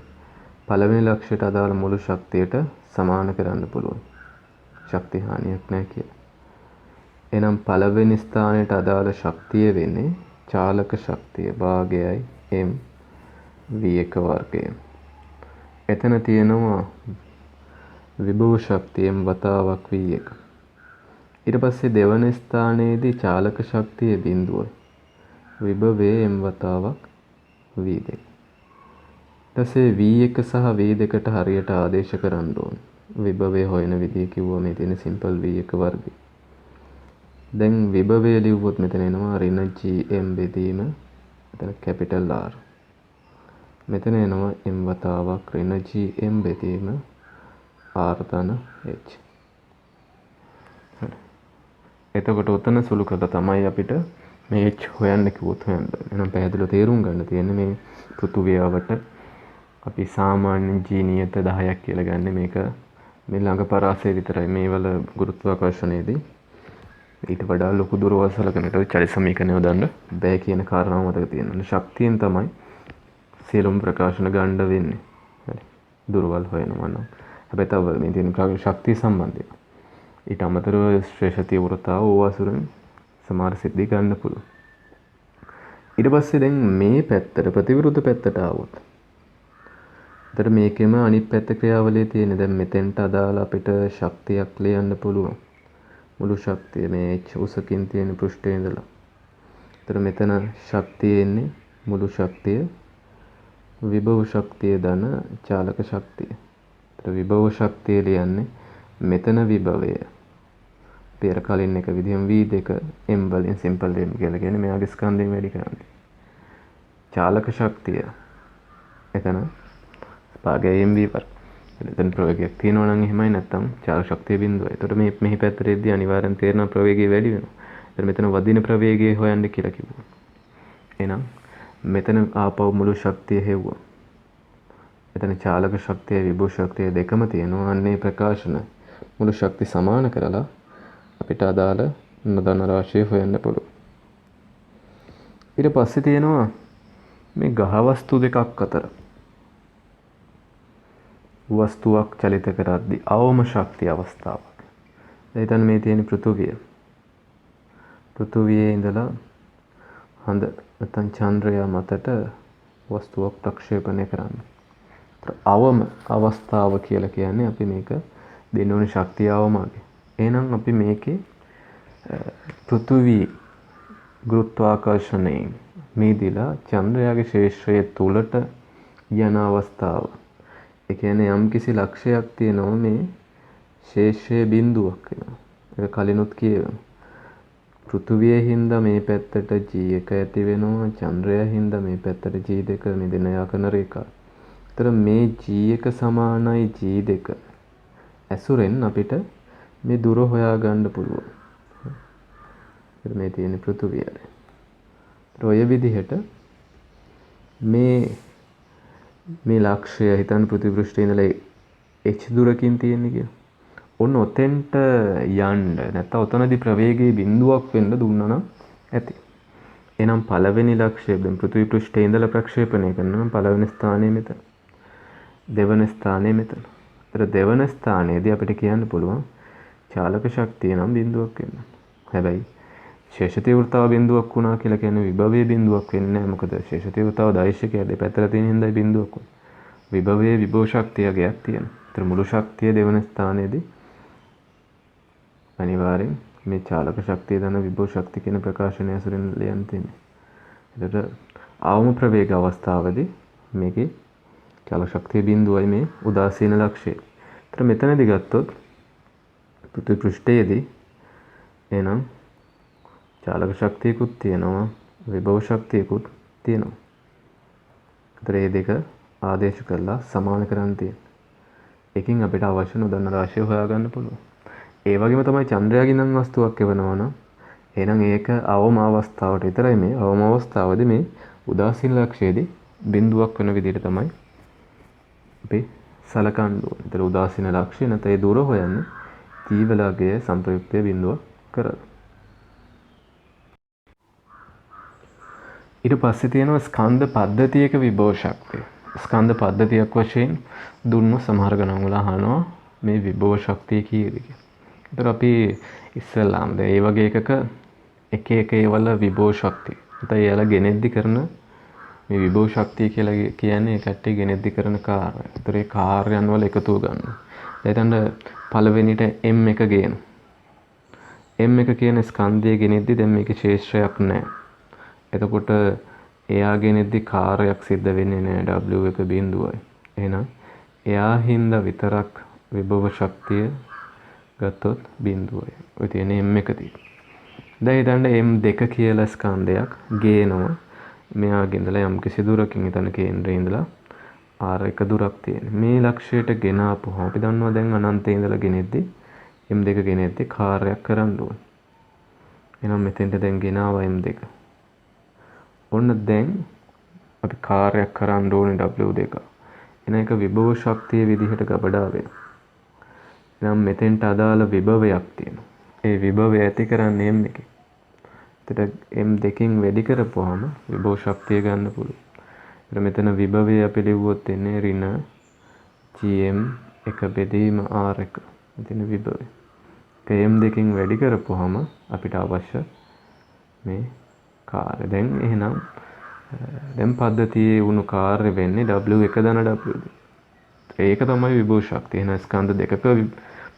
පළවෙනි ලක්ෂයට අදාළ මුළු ශක්තියට සමාන කරන්න පුළුවන්. ශක්ති හානියක් නැහැ කියලා. එහෙනම් පළවෙනි ස්ථානයට අදාළ ශක්තිය වෙන්නේ චාලක ශක්තිය භාගයයි M V1 වර්ගය. එතන තියෙනවා විභව ශක්තියෙන් වතාවක් V1. ඊට පස්සේ දෙවන ස්ථානයේදී චාලක ශක්තිය බිඳුව. විභවයේ M වතාවක් V2. ඊටසේ V1 සහ V2ට හරියට ආදේශ කරන්න ඕන. විභවය හොයන විදිය කිව්වා මේ තියෙන සිම්පල් V1 වර්ගය. දැන් විභවය ලිව්වොත් මෙතන එනවා ඍණ GM බෙදීම. මෙතන කැපිටල් R. මෙතන එනවා M වතාවක් ඍණ GM බෙදීම R ධන H. එතකොට උතන සුළු කරලා තමයි අපිට මේ H හොයන්න කිව්වොත් හොයන්න. එහෙනම් පැහැදිලිව තේරුම් ගන්න තියෙන්නේ මේ පෘථුවියාවට අපි සාමාන්‍ය G නියත 10ක් කියලා ගන්න මේක මේ ළඟ පරාසය විතරයි. මේ වල ගුරුත්වාකර්ෂණයේදී ඊට වඩා ලොකු දුරවල් සලකනට චලිත සමීකරණය හොදන්න බෑ කියන කාරණාව මතක තියෙනවා. ශක්තියෙන් තමයි සියලුම ප්‍රකාශන ගන්න වෙන්නේ. හරි. දුර්වල හොයනවා නම්. හැබැයි තව මේ තියෙන ශක්තිය සම්බන්ධයෙන් ඊට අමතරව ශ්‍රේෂ්ඨ තීව්‍රතාව ඕවාසුරෙන් සමහර සිද්ධි ගන්න පුළුවන්. ඊට පස්සේ දැන් මේ පැත්තට ප්‍රතිවිරුද්ධ පැත්තට ආවොත් එතකොට මේකෙම අනිත් පැත්ත ක්‍රියාවලිය තියෙන. දැන් මෙතෙන්ට අදාළ අපිට ශක්තියක් ලියන්න පුළුවන්. මුළු ශක්තිය මේ H උසකින් තියෙන පෘෂ්ඨයේ ඉඳලා. එතකොට මෙතන ශක්තිය එන්නේ මුළු ශක්තිය විභව ශක්තිය ධන චාලක ශක්තිය. එතකොට විභව ශක්තිය ලියන්නේ මෙතන විභවය. පෙර කලින් එක විදිහම V2 M වලින් සිම්පල් M කියලා කියන්නේ මෙයාගේ ස්කන්ධයෙන් වැඩි කරන්නේ. චාලක ශක්තිය එතන භාගය MV වර. එතන ප්‍රවේගයක් තියෙනවා නම් එහෙමයි නැත්නම් චාලක ශක්තිය බිඳුවයි. එතකොට මේ මෙහි පැත්තට එද්දී අනිවාර්යෙන් තේරෙනවා ප්‍රවේගය වැඩි වෙනවා. එතන මෙතන වදින ප්‍රවේගය හොයන්න කියලා කිව්වා. එහෙනම් මෙතන ආපහු මුළු ශක්තිය හෙව්වා. එතන චාලක ශක්තිය විභව ශක්තිය දෙකම තියෙනවා. අන්නේ ප්‍රකාශන මුළු ශක්ති සමාන කරලා අපිට අදාළ නොදන්න රාශිය හොයන්න පුළුවන්. ඊට පස්සේ තියෙනවා මේ ගහ වස්තු දෙකක් අතර වස්තුවක් චලිත කරද්දී අවම ශක්තිය අවස්ථාවක්. දැන් මේ තියෙන පෘථුවිය. පෘථුවියේ ඉඳලා හඳ නැත්නම් චන්ද්‍රය මතට වස්තුවක් ප්‍රක්ෂේපණය කරන්න. අවම අවස්ථාව කියලා කියන්නේ අපි මේක දෙන්න ඕනේ ශක්තිය අවමගේ. එහෙනම් අපි මේකේ පෘථුවි ගුරුත්වාකර්ෂණයෙන් මේදිලා චන්ද්‍රයාගේ ශේෂ්ත්‍රයේ තුලට යන අවස්ථාව. ඒ කියන්නේ යම්කිසි ලක්ෂයක් තියෙනවා මේ ශේෂ්ත්‍රයේ බිඳුවක් වෙනවා. ඒක කලිනුත් කියවෙනවා. පෘථුවියේ හින්දා මේ පැත්තට G1 ඇති වෙනවා. චන්ද්‍රයා හින්දා මේ පැත්තට G2 මේ දෙන යාකන රේඛා. ඒතර මේ G1 සමානයි G2 ඇසුරෙන් අපිට මේ දුර හොයා ගන්න පුළුවන්. මේ තියෙන පෘථුවියයි. ඔය විදිහට මේ ලක්ෂය හිතන්න පෘථිවි පෘෂ්ඨයේ ඉඳලා h දුරකින් තියෙන්නේ කියලා. ඔන්න ඔතෙන්ට යන්න නැත්නම් ඔතනදී ප්‍රවේගයේ බිඳුවක් වෙන්න දුන්නා නම් ඇති. එහෙනම් පළවෙනි ලක්ෂය දැන් පෘථිවි පෘෂ්ඨයේ ඉඳලා ප්‍රක්ෂේපණය කරනවා නම් පළවෙනි ස්ථානය මෙතන. දෙවන ස්ථානය මෙතන. ඒතර දෙවන ස්ථානයේදී අපිට කියන්න පුළුවන් චාලක ශක්තිය නම් බිඳුවක් වෙනවා. හැබැයි ශේෂ තීව්‍රතාව බිඳුවක් වුණා කියලා කියන්නේ විභවයේ බිඳුවක් වෙන්නේ නැහැ. මොකද ශේෂ තීව්‍රතාව දෛශිකය දෙපැත්තට තියෙන හින්දායි බිඳුවක් වුනේ. විභවයේ විභව ශක්තිය ගයක් තියෙනවා. ඒතර මුළු ශක්තිය දෙවන ස්ථානයේදී අනිවාර්යෙන් මේ චාලක ශක්තිය දන විභව ශක්තිය කියන ප්‍රකාශනය ඇසුරෙන් ලියන්න තියෙන්නේ. එතකොට අවම ප්‍රවේග අවස්ථාවේදී මේකේ චාලක ශක්තිය බිඳුවයි මේ උදාසීන ලක්ෂය. ඒතර මෙතනදී ගත්තොත් පෘථිවි පෘෂ්ඨයේදී එහෙනම් චාලක ශක්තියකුත් තියෙනවා විභව ශක්තියකුත් තියෙනවා. ඒතර මේ දෙක ආදේශ කරලා සමාන කරන්න තියෙනවා. එකකින් අපිට අවශ්‍ය නොදන්න රාශිය හොයාගන්න පුළුවන්. ඒ වගේම තමයි චන්ද්‍රයාගේ නම් වස්තුවක් එවනවා නම් එහෙනම් ඒක අවම අවස්ථාවට විතරයි මේ අවම අවස්ථාවේදී මේ උදාසීන ලක්ෂයේදී බිඳුවක් වෙන විදිහට තමයි අපි සලකන්න ඕනේ. ඒතර උදාසීන ලක්ෂය නැත්නම් ඒ දුර හොයන්නේ තීවලගයේ සංප්‍රයුක්තයේ බිඳුවක් කරලා. ඊට පස්සේ තියෙනවා ස්කන්ධ පද්ධතියක විභව ශක්තිය. ස්කන්ධ පද්ධතියක් වශයෙන් දුන්නු සමහර ගණන් වල අහනවා මේ විභව ශක්තිය කීයද කියලා. ඒතර අපි ඉස්සෙල්ලාම දැන් මේ වගේ එකක එක එක ඒවල විභව ශක්තිය. නැත්නම් ඒලා ගෙනෙද්දි කරන මේ විභව ශක්තිය කියලා කියන්නේ ඒ කට්ටිය ගෙනෙද්දි කරන කාර්ය. ඒතර ඒ කාර්යයන් වල එකතු ගන්නවා. දැන් පළවෙනිට M එක ගේන. M එක කියන ස්කන්ධය ගෙනෙද්දි දැන් මේකේ ශේෂ්ත්‍රයක් නැහැ. එතකොට එයා ගෙනෙද්දි කාර්යයක් සිද්ධ වෙන්නේ නැහැ. W එක බිඳුවයි. එහෙනම් එයා හින්දා විතරක් විභව ශක්තිය ගත්තොත් බිඳුවයි. ඔය තියෙන M එකදී. දැන් හිතන්න M2 කියලා ස්කන්ධයක් ගේනවා. මෙයාගේ ඉඳලා යම් කිසි දුරකින් හිතන කේන්ද්‍රයේ ඉඳලා R1 දුරක් තියෙන. මේ ලක්ෂයට ගෙන ආපුවම අපි දන්නවා දැන් අනන්තයේ ඉඳලා ගෙනෙද්දි M2 ගෙනෙද්දි කාර්යයක් කරන්න ඕන. එහෙනම් මෙතෙන්ට දැන් ගෙනාවා M2. ඔන්න දැන් අපි කාර්යයක් කරන්න ඕනේ W2. එන එක විභව ශක්තිය විදිහට ගබඩා වෙනවා. එහෙනම් මෙතෙන්ට අදාළ විභවයක් තියෙනවා. ඒ විභවය ඇති කරන්නේ M එකේ. එතකොට M2කින් වැඩි කරපුවාම විභව ශක්තිය ගන්න පුළුවන්. ඊට මෙතන විභවය අපි ලිව්වොත් එන්නේ ඍණ GM එක බෙදීම R1 තියෙන විභවය. M දෙකෙන් වැඩි කරපුවාම අපිට අවශ්‍ය මේ කාර්ය. දැන් එහෙනම් දැන් පද්ධතියේ වුණු කාර්ය වෙන්නේ W1 ධන W2. ඒක තමයි විභව ශක්තිය. එහෙනම් ස්කන්ධ දෙකක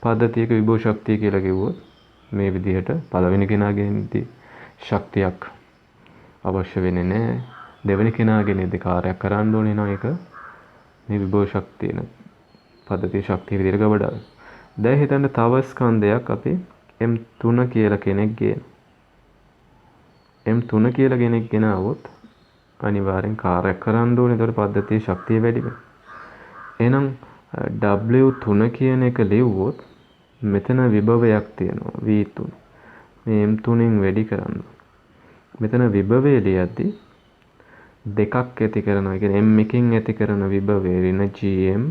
පද්ධතියක විභව ශක්තිය කියලා කිව්වොත් මේ විදිහට පළවෙනි කෙනාගෙන්දී ශක්තියක් අවශ්‍ය වෙන්නේ නැහැ. දෙවෙනි කෙනාගෙනදී කාර්යයක් කරන්න ඕනේ නම් ඒක මේ විභව ශක්තිය න පද්ධතියේ ශක්තිය විදිහට ගබඩා. දැන් හිතන්න තව ස්කන්ධයක් අපි M3 කියලා කෙනෙක් ගේන. M3 කියලා කෙනෙක් ගෙනාවොත් අනිවාර්යෙන් කාර්යයක් කරන්න ඕනේ. ඒතකොට පද්ධතියේ ශක්තිය වැඩි වෙනවා. එහෙනම් W3 කියන එක ලිව්වොත් මෙතන විභවයක් තියෙනවා V3. මේ M3න් වැඩි කරන්න. මෙතන විභවය ලියද්දී දෙකක් ඇති කරනවා. ඒ කියන්නේ M1කින් ඇති කරන විභවය ඍණ GM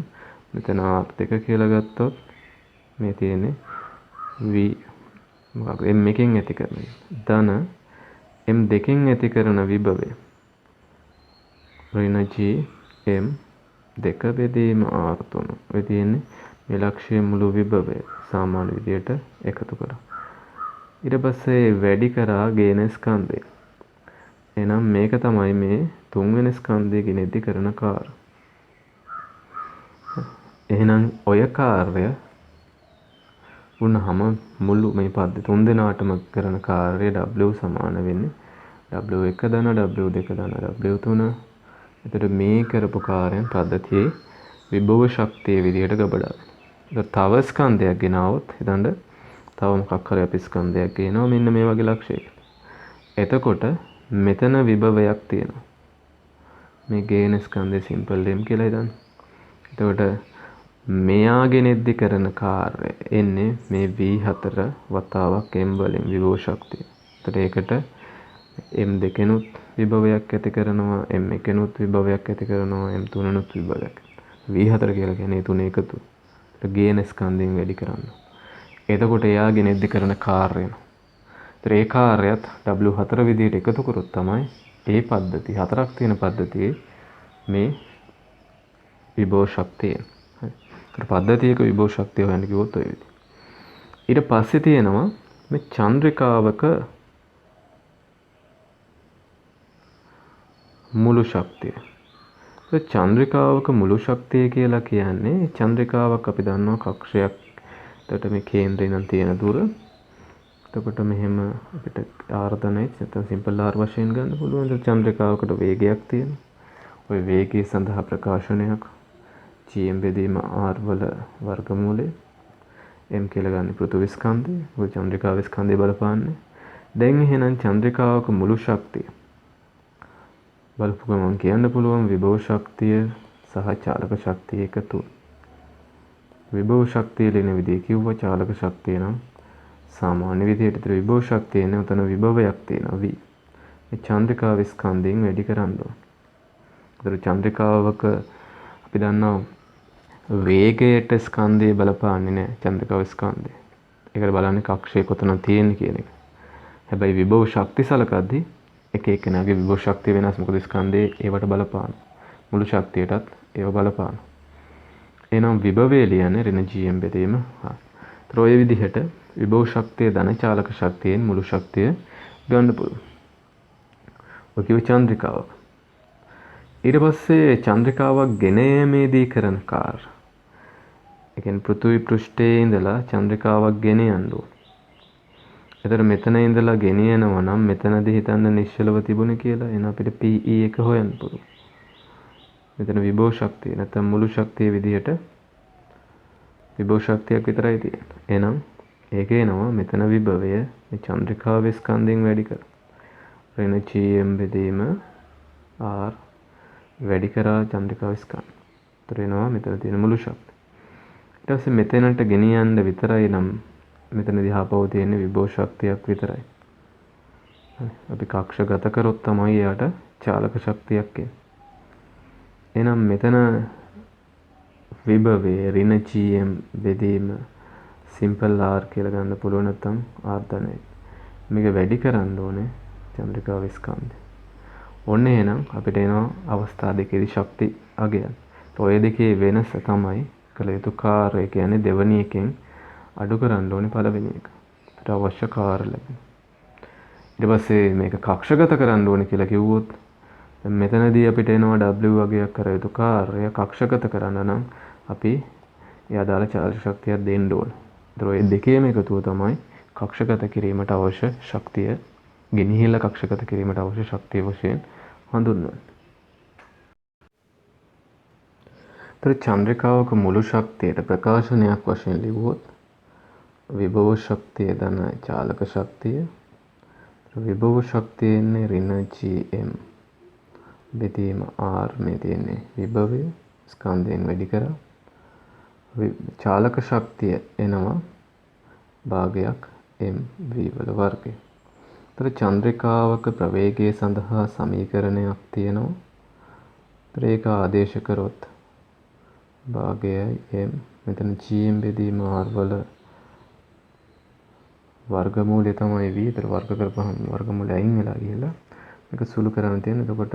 මෙතන R2 කියලා ගත්තොත් මේ තියෙන්නේ V මොකක්ද M1කින් ඇති කරන ධන M2කින් ඇති කරන විභවය ඍණ GM 2 බෙදීම R3 ඔය තියෙන්නේ මේ ලක්ෂයේ මුළු විභවය සාමාන්‍ය විදියට එකතු කරා. ඊට පස්සේ වැඩි කරා ගේන ස්කන්ධය. එහෙනම් මේක තමයි මේ තුන්වෙනි ස්කන්ධය ගෙනෙද්දි කරන කාර්ය. එහෙනම් ඔය කාර්ය වුණාම මුළු මේ පද්ධතිය තුන් දෙනාටම කරන කාර්ය W සමාන වෙන්නේ W1 ධන W2 ධන W3. එතකොට මේ කරපු කාර්යයන් පද්ධතියේ විභව ශක්තිය විදිහට ගබඩා වෙනවා. තව ස්කන්ධයක් ගෙනාවොත් හිතන්න තව මොකක් හරි අපි ස්කන්ධයක් ගේනවා මෙන්න මේ වගේ ලක්ෂයකට. එතකොට මෙතන විභවයක් තියෙනවා. මේ ගේන ස්කන්ධේ සිම්පල් M කියලා හිතන්න. එතකොට මෙයා ගෙනෙද්දි කරන කාර්ය එන්නේ මේ V4 වතාවක් M වලින් විභව ශක්තිය. එතකොට ඒකට M2නුත් විභවයක් ඇති කරනවා M1නුත් විභවයක් ඇති කරනවා M3නුත් විභවයක්. V4 කියලා කියන්නේ තුන එකතු. ඒත් ගේන ස්කන්ධයෙන් වැඩි කරන්න. එතකොට එයා ගෙනෙද්දි කරන කාර්යය. ඒතර ඒ කාර්යයත් W4 විදිහට එකතු කරොත් තමයි ඒ පද්ධතිය හතරක් තියෙන පද්ධතියේ මේ විභව ශක්තිය. හරි. ඒතර පද්ධතියක විභව ශක්තිය හොයන්න කිව්වොත් ඔය විදිහ. ඊට පස්සේ තියෙනවා මේ චන්ද්‍රිකාවක මුළු ශක්තිය. ඒ චන්ද්‍රිකාවක මුළු ශක්තිය කියලා කියන්නේ චන්ද්‍රිකාවක් අපි දන්නවා කක්ෂයක්. එතකොට මේ කේන්ද්‍රේ නම් තියෙන දුර. එතකොට මෙහෙම අපිට ආර්ධනයි නැත්නම් සිම්පල් R වශයෙන් ගන්න පුළුවන්. චන්ද්‍රිකාවකට වේගයක් තියෙනවා. ওই වේගය සඳහා ප්‍රකාශනයක් GM බෙදීම R වල වර්ගමූලය M කියලා ගන්න පෘථිවි ස්කන්ධය. ওই චන්ද්‍රිකාවේ ස්කන්ධය බලපාන්නේ. දැන් එහෙනම් චන්ද්‍රිකාවක මුළු ශක්තිය බලපු ගමන් කියන්න පුළුවන් විභව ශක්තිය සහ චාලක ශක්තිය එකතු. විභව ශක්තිය ලියන විදිය කිව්වා චාලක ශක්තිය නම් සාමාන්‍ය විදියට විතර විභව ශක්තිය නේ උතන විභවයක් තියෙනවා V. මේ චන්ද්‍රිකාවේ ස්කන්ධයෙන් වැඩි කරන්න ඕන. ඒතර චන්ද්‍රිකාවක අපි දන්නවා වේගයට ස්කන්ධය බලපාන්නේ නැහැ චන්ද්‍රිකාවේ ස්කන්ධය. ඒකට බලන්නේ කක්ෂයේ කොතන තියෙන්නේ කියන එක. හැබැයි විභව ශක්ති සලකද්දී එක එකනාගේ විභව ශක්තිය වෙනස්. මොකද ස්කන්ධේ ඒවට බලපාන. මුළු ශක්තියටත් ඒව බලපාන. එහෙනම් විභවය ලියන්නේ ඍණ GM බෙදීම. ඒතර ඔය විදිහට විභව ශක්තිය ධන චාලක ශක්තියෙන් මුළු ශක්තිය ගන්න පුළුවන්. ඔය කිව්ව චන්ද්‍රිකාව. ඊට පස්සේ චන්ද්‍රිකාවක් ගෙන යෑමේදී කරන කාර්ය. ඒ කියන්නේ පෘථිවි පෘෂ්ඨයේ ඉඳලා චන්ද්‍රිකාවක් ගෙන යන්න ඕන. එතකොට මෙතන ඉඳලා ගෙනියනවා නම් මෙතනදී හිතන්න නිශ්චලව තිබුණේ කියලා එන අපිට PE එක හොයන්න පුළුවන්. මෙතන විභව ශක්තිය නැත්නම් මුළු ශක්තිය විදිහට විභව ශක්තියක් විතරයි තියෙන්නේ. එහෙනම් ඒක එනවා මෙතන විභවය මේ චන්ද්‍රිකාවේ ස්කන්ධයෙන් වැඩි කර. ඍණ GM බෙදීම R වැඩි කරා චන්ද්‍රිකාවේ ස්කන්ධ. ඒතර එනවා මෙතන තියෙන මුළු ශක්තිය. ඊට පස්සේ මෙතනට ගෙනියන්න විතරයි නම් මෙතනදී ආපහු තියෙන විභව ශක්තියක් විතරයි. අපි කක්ෂගත කරොත් තමයි එයාට චාලක ශක්තියක් එන්නේ. එහෙනම් මෙතන විභවයේ ඍණ GM බෙදීම සිම්පල් R කියලා ගන්න පුළුවන් නැත්නම් R ධනයි. මේක වැඩි කරන්න ඕනේ චන්ද්‍රිකාවේ ස්කන්ධය. ඔන්න එහෙනම් අපිට එනවා අවස්ථා දෙකේදී ශක්ති අගයන්. ඔය දෙකේ වෙනස තමයි කළ යුතු කාර්යය කියන්නේ දෙවැනි එකෙන් අඩු කරන්න ඕනේ පළවෙනි එක. ඒකට අවශ්‍ය කාර්ය ලැබෙනවා. ඊට පස්සේ මේක කක්ෂගත කරන්න ඕනේ කියලා කිව්වොත් දැන් මෙතනදී අපිට එනවා W වගේක් කර යුතු කාර්යය කක්ෂගත කරන්න නම් අපි ඒ අදාළ චාලක ශක්තිය දෙන්න ඕනේ. ඒතර ඔය දෙකේම එකතුව තමයි කක්ෂගත කිරීමට අවශ්‍ය ශක්තිය ගෙනිහිල්ල කක්ෂගත කිරීමට අවශ්‍ය ශක්තිය වශයෙන් හඳුන්වන්නේ. ඒතර චන්ද්‍රිකාවක මුළු ශක්තියට ප්‍රකාශනයක් වශයෙන් ලිව්වොත් විභව ශක්තිය ධන චාලක ශක්තිය විභව ශක්තිය එන්නේ ඍණ gm බෙදීම r මේ තියෙන්නේ විභවය ස්කන්ධයෙන් වැඩි කරා චාලක ශක්තිය එනවා භාගයක් mv වල වර්ගය. ඒතර චන්ද්‍රිකාවක ප්‍රවේගය සඳහා සමීකරණයක් තියෙනවා. ඒතර ඒක ආදේශ කරොත් භාගයයි m මෙතන gm බෙදීම r වල වර්ගමූලය තමයි v. ඒතර වර්ග කරපුවහම වර්ගමූලය අයින් වෙලා ගිහලා මේක සුළු කරන්න තියෙන. එතකොට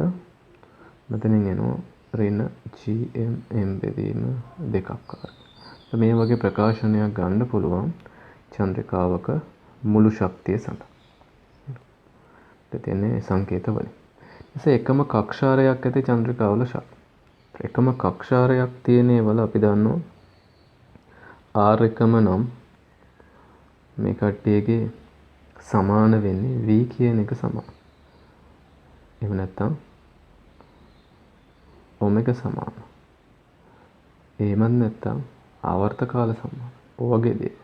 මෙතනින් එනවා ඍණ gm m බෙදීම 2ක් ආකාරය. මේ වගේ ප්‍රකාශනයක් ගන්න පුළුවන් චන්ද්‍රිකාවක මුළු ශක්තිය සඳහා. දෙතෙන්නේ සංකේත වලින්. එසේ එකම කක්ෂාරයක් ඇති චන්ද්‍රිකාවල ශක්තිය. එකම කක්ෂාරයක් තියෙන වල අපි දන්නවා R එකම නම් මේ කට්ටියගේ සමාන වෙන්නේ v කියන එක සමාන. එහෙම නැත්නම් ඔමෙගා සමාන. එහෙමත් නැත්නම් ආවර්ත කාල සමාන. ඔයගේ දේවල්.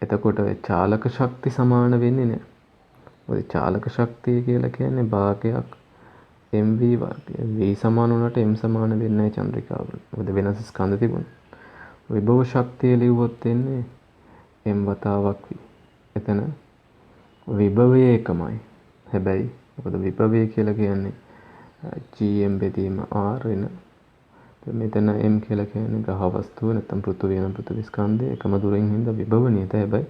එතකොට චාලක ශක්ති සමාන වෙන්නේ නැහැ. ඔය චාලක ශක්තිය කියලා කියන්නේ භාගයක් mv වර්ගය. v සමාන වුණාට m සමාන වෙන්නේ නැහැ චන්ද්‍රිකාවල. මොකද වෙනස් ස්කන්ධ තිබුණා. විභව ශක්තිය ලිව්වොත් එන්නේ m වතාවක් v. එතන විභවය එකමයි. හැබැයි මොකද විභවය කියලා කියන්නේ gm බෙදීම r වෙන. මෙතන m කියලා කියන්නේ ග්‍රහ වස්තුව නැත්නම් පෘථුවිය නම් පෘථුවි ස්කන්ධය එකම දුරින් හින්දා විභව නියත. හැබැයි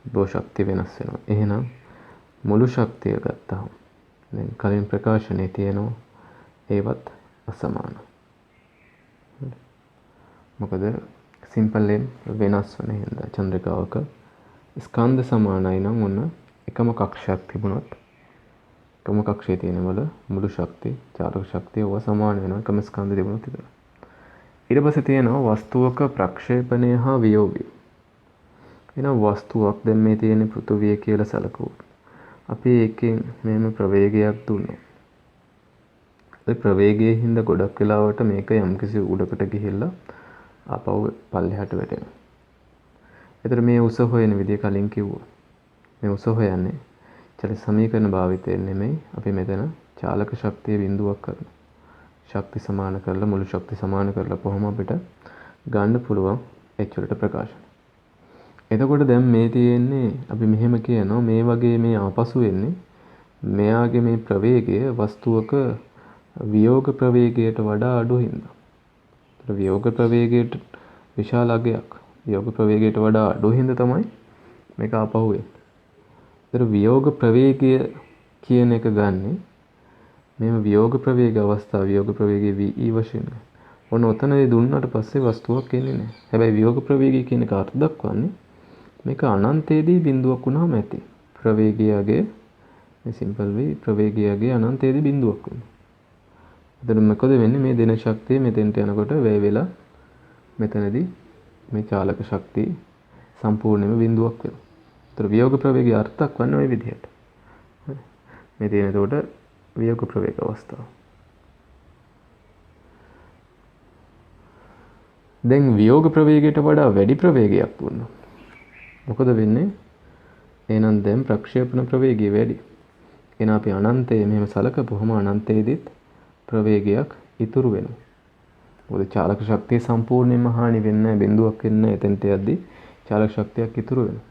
විභව ශක්තිය වෙනස් වෙනවා. එහෙනම් මුළු ශක්තිය ගත්තහම දැන් කලින් ප්‍රකාශනයේ තියෙනවා ඒවත් අසමාන. මොකද සිම්පල් m වෙනස් වෙන හින්දා චන්ද්‍රිකාවක ස්කන්ධ සමානයි නම් ඔන්න එකම කක්ෂයක් තිබුණොත් එකම කක්ෂයේ තියෙන වල මුළු ශක්තිය චාලක ශක්තිය ඔය සමාන වෙනවා එකම ස්කන්ධ තිබුණොත් විතර. ඊට පස්සේ තියෙනවා වස්තුවක ප්‍රක්ෂේපණය හා වියෝගය. එහෙනම් වස්තුවක් දැන් මේ තියෙන පෘථුවිය කියලා සැලකුවොත් අපි එකෙන් මෙහෙම ප්‍රවේගයක් දුන්නොත් ඒ ප්‍රවේගයේ හින්දා ගොඩක් වෙලාවට මේක යම්කිසි උඩකට ගිහිල්ලා ආපහු පල්ලෙහාට වැටෙනවා. ඒතර මේ උස හොයන විදිය කලින් කිව්වා. මේ උස හොයන්නේ චල සමීකරණ භාවිතයෙන් නෙමෙයි. අපි මෙතන චාලක ශක්තිය බිඳුවක් කරනවා. ශක්ති සමාන කරලා මුළු ශක්ති සමාන කරලා කොහොම අපිට ගන්න පුළුවන් h වලට ප්‍රකාශන. එතකොට දැන් මේ තියෙන්නේ අපි මෙහෙම කියනවා මේ වගේ මේ ආපසු එන්නේ මෙයාගේ මේ ප්‍රවේගය වස්තුවක වියෝග ප්‍රවේගයට වඩා අඩු හින්දා. ඒතර වියෝග ප්‍රවේගයට විශාල අගයක් වියෝග ප්‍රවේගයට වඩා අඩු හින්දා තමයි මේක ආපහු එන්නේ. ඒතර වියෝග ප්‍රවේගය කියන එක ගන්නේ මේම වියෝග ප්‍රවේග අවස්ථාව වියෝග ප්‍රවේගයේ VE වශයෙන්. ඔන්න ඔතනදී දුන්නාට පස්සේ වස්තුවක් එන්නේ නැහැ. හැබැයි වියෝග ප්‍රවේගය කියන එක අර්ථ දක්වන්නේ මේක අනන්තයේදී බිඳුවක් වුණාම ඇති. ප්‍රවේගයගේ මේ සිම්පල් වෙයි ප්‍රවේගයගේ අනන්තයේදී බිඳුවක් වෙනවා. එතන මොකද වෙන්නේ මේ දෙන ශක්තිය මෙතෙන්ට යනකොට වැය වෙලා මෙතනදී මේ චාලක ශක්තිය සම්පූර්ණයෙන්ම බිඳුවක් වෙනවා. ඒතර වියෝග ප්‍රවේගය අර්ථයක් වන්නේ ওই විදිහට. මේ තියෙන එතකොට වියෝග ප්‍රවේග අවස්ථාව. දැන් වියෝග ප්‍රවේගයට වඩා වැඩි ප්‍රවේගයක් දුන්නා. මොකද වෙන්නේ? එහෙනම් දැන් ප්‍රක්ෂේපණ ප්‍රවේගය වැඩි. එහෙනම් අපි අනන්තයේ මෙහෙම සලකපුවම අනන්තයේදීත් ප්‍රවේගයක් ඉතුරු වෙනවා. මොකද චාලක ශක්තිය සම්පූර්ණයෙන්ම හානි වෙන්නේ නැහැ. බිඳුවක් වෙන්නේ නැහැ. එතෙන්ට යද්දී චාලක ශක්තියක් ඉතුරු වෙනවා.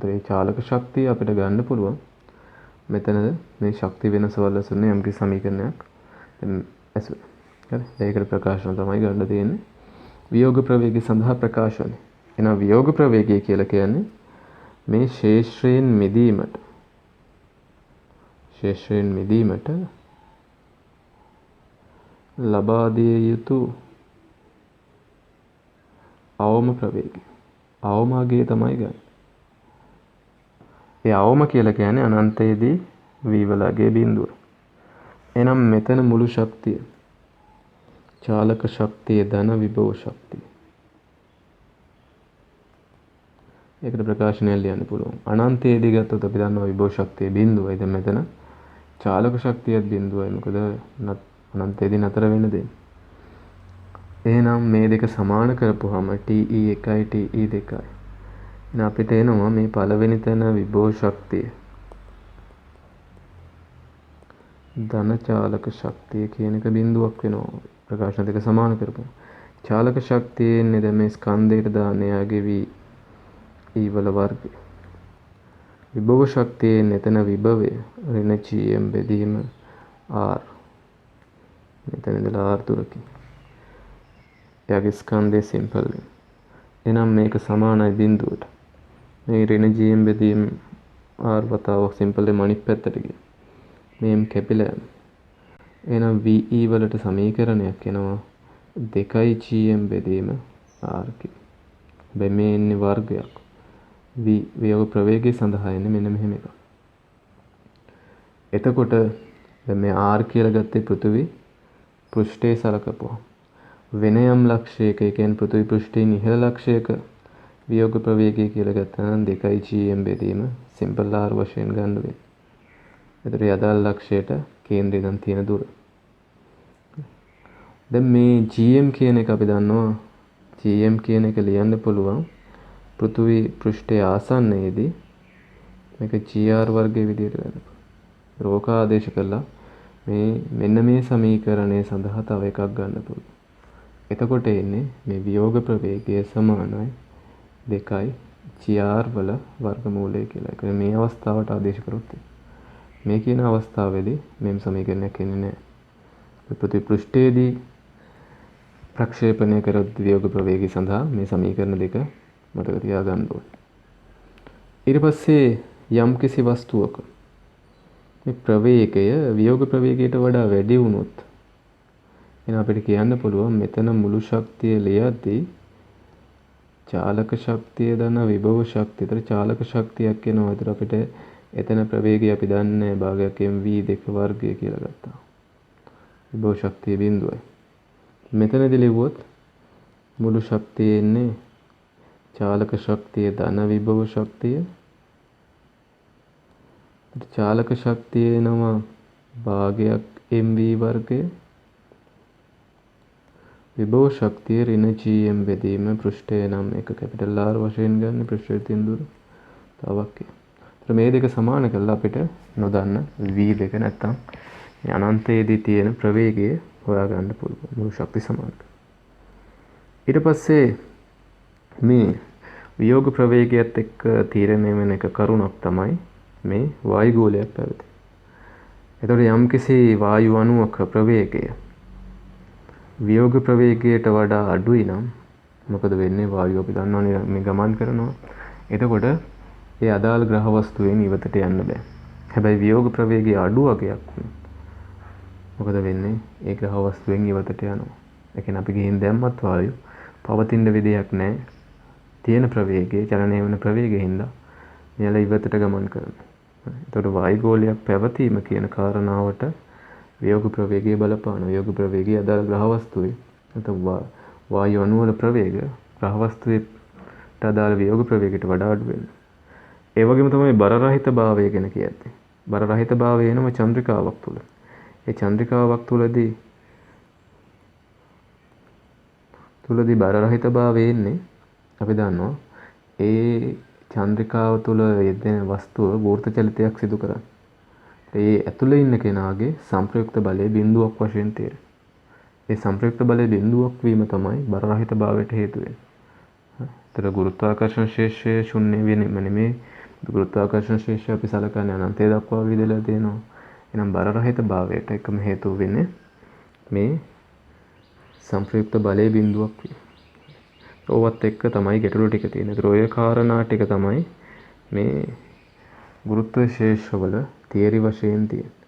ඒ චාලක ශක්තිය අපිට ගන්න පුළුවන්. මෙතන මේ ශක්ති වෙනසවල සුන්නේ යම්කිසි සමීකරණයක් ඇසුර. හරි. ඒකට ප්‍රකාශන තමයි ගන්න තියෙන්නේ. වියෝග ප්‍රවේගය සඳහා ප්‍රකාශනය. එහෙනම් වියෝග ප්‍රවේගය කියලා කියන්නේ මේ ශේෂ්ත්‍රයෙන් මිදීමට ලබා දිය යුතු අවම ප්‍රවේගය. අවම අගය තමයි ගන්න. ඒ අවම කියලා කියන්නේ අනන්තයේදී v වල අගය බිඳුව. එහෙනම් මෙතන මුළු ශක්තිය චාලක ශක්තිය ධන විභව ශක්තිය. ඒකට ප්‍රකාශනයක් ලියන්න පුළුවන්. අනන්තයේදී ගත්තොත් අපි දන්නවා විභව ශක්තිය බිඳුවයි. දැන් මෙතන චාලක ශක්තියත් බිඳුවයි. මොකද අනන්තයේදී නතර වෙන දෙන්නේ. එහෙනම් මේ දෙක සමාන කරපුවාම TE1යි TE2යි. එහෙනම් අපිට එනවා මේ පළවෙනි තැන විභව ශක්තිය ධන චාලක ශක්තිය කියන එක බිඳුවක් වෙනවා. ප්‍රකාශන දෙක සමාන කරපුවා. චාලක ශක්තියේ ඉන්නේ දැන් මේ ස්කන්ධයට දාන යාගේ E වල වර්ගය. විභව ශක්තියේ එතන විභවය ඍණ GM බෙදීම R. මෙතන ඉඳලා R දුරකින්. එයාගේ ස්කන්ධයේ සිම්පල්. එහෙනම් මේක සමානයි බිඳුවට. මේ ඍණ GM බෙදීම R වතාවක් සිම්පල් එකම අනිත් පැත්තට ගියා. මේම් කැපිලා යනවා. එහෙනම් VE වලට සමීකරණයක් එනවා 2 GM බෙදීම R කි. හැබැයි මේ ඉන්නේ වර්ගයක්. V වේග ප්‍රවේගය සඳහා එන්නේ මෙන්න මෙහෙම එකක්. එතකොට දැන් මේ R කියලා ගත්තේ පෘථිවි පෘෂ්ඨයේ සලකපුවා. වෙන යම් ලක්ෂයක ඒ කියන්නේ පෘථිවි පෘෂ්ඨයෙන් ඉහළ ලක්ෂයක වියෝග ප්‍රවේගය කියලා ගත්තාම 2 GM බෙදීම සිම්පල් R වශයෙන් ගන්න වෙනවා. එතකොට යදාල් ලක්ෂයට කේන්ද්‍රය ඉඳන් තියෙන දුර. දැන් මේ GM කියන එක අපි දන්නවා GM කියන එක ලියන්න පුළුවන් පෘථිවි පෘෂ්ඨයේ ආසන්නයේදී මේක GR වර්ගයේ විදිහට ගන්න පුළුවන්. රෝක ආදේශ කළා මෙන්න මේ සමීකරණය සඳහා තව එකක් ගන්න පුළුවන්. එතකොට එන්නේ මේ වියෝග ප්‍රවේගය සමානයි 2 GR වල වර්ගමූලය කියලා. ඒක මේ අවස්ථාවට ආදේශ කරොත් මේ කියන අවස්ථාවේදී මෙම් සමීකරණයක් එන්නේ නැහැ. පෘථිවි පෘෂ්ඨයේදී ප්‍රක්ෂේපණය කරොත් වියෝග ප්‍රවේගය සඳහා මේ සමීකරණ දෙක මතක තියාගන්න ඕනේ. ඊට පස්සේ යම් කිසි වස්තුවක මේ ප්‍රවේගය වියෝග ප්‍රවේගයට වඩා වැඩි වුණොත් එහෙනම් අපිට කියන්න පුළුවන් මෙතන මුළු ශක්තිය ලියද්දී චාලක ශක්තිය දන විභව ශක්තිය. ඒතර චාලක ශක්තියක් එනවා. ඒතර අපිට එතන ප්‍රවේගය අපි දන්නේ භාගයක් mv2 වර්ගය කියලා ගත්තා. විභව ශක්තිය බිඳුවයි. මෙතනදී ලිව්වොත් මුළු ශක්තිය එන්නේ චාලක ශක්තිය ධන විභව ශක්තිය. චාලක ශක්තිය එනවා භාගයක් mv වර්ගය. විභව ශක්තිය ඍණ GM බෙදීම පෘෂ්ඨය නම් එක කැපිටල් R වශයෙන් ගන්න පෘෂ්ඨයේ තියෙන දුර තවක්. ඒතර මේ දෙක සමාන කරලා අපිට නොදන්න V2 නැත්තම් මේ අනන්තයේදී තියෙන ප්‍රවේගය හොයාගන්න පුළුවන්. මුළු ශක්ති සමාන. ඊට පස්සේ මේ වියෝග ප්‍රවේගයත් එක්ක තීරණය වෙන එක කරුණක් තමයි මේ වායු ගෝලයක් පැවතෙන. එතකොට යම්කිසි වායු අණුවක ප්‍රවේගය වියෝග ප්‍රවේගයට වඩා අඩුයි නම් මොකද වෙන්නේ? වායුව අපි දන්නවනේ මේ ගමන් කරනවා. එතකොට ඒ අදාළ ග්‍රහ වස්තුවෙන් ඉවතට යන්න බෑ. හැබැයි වියෝග ප්‍රවේගය අඩු වගේක් මොකද වෙන්නේ? ඒ ග්‍රහ වස්තුවෙන් ඉවතට යනවා. ඒ කියන්නේ අපි ගිහින් දැම්මත් වායුව පවතින විදියක් නැහැ. තියෙන ප්‍රවේගයේ චලනය වෙන ප්‍රවේගයෙන් හින්දා මෙයලා ඉවතට ගමන් කරනවා. එතකොට වායු ගෝලයක් පැවතීම කියන කාරණාවට වියෝග ප්‍රවේගය බලපාන. වියෝග ප්‍රවේගය අදාළ ග්‍රහ වස්තුවේ නැත්නම් වායු අණු වල ප්‍රවේග ග්‍රහ වස්තුවට අදාළ වියෝග ප්‍රවේගයට වඩා අඩු වෙනවා. ඒ වගේම තමයි බර රහිත භාවය ගැන කියන්නේ. බර රහිත භාවය එනම චන්ද්‍රිකාවක් තුල. ඒ චන්ද්‍රිකාවක් තුලදී බර රහිත භාවය එන්නේ අපි දන්නවා ඒ චන්ද්‍රිකාව තුල යෙදෙන වස්තුව වෘත්ත චලිතයක් සිදු කරන්නේ. ඒ ඇතුලේ ඉන්න කෙනාගේ සංප්‍රයුක්ත බලය බිඳුවක් වශයෙන් තේරෙනවා. ඒ සංප්‍රයුක්ත බලය බිඳුවක් වීම තමයි බර රහිත භාවයට හේතු වෙන්නේ. ඒතර ගුරුත්වාකර්ෂණ ශේෂ්ත්‍රය ශුන්‍ය වෙනීම නෙමේ. ගුරුත්වාකර්ෂණ ශේෂ්ත්‍රය අපි සලකන්නේ අනන්තය දක්වා විදලා තියෙනවා. එහෙනම් බර රහිත භාවයට එකම හේතුව වෙන්නේ මේ සංප්‍රයුක්ත බලය බිඳුවක් වීම. ඕවත් එක්ක තමයි ගැටලු ටික තියෙන්නේ. ඒතර ඔය කාරණා ටික තමයි මේ ගුරුත්ව ශේෂ්ත්‍රවල තියරි වශයෙන් තියෙන්නේ.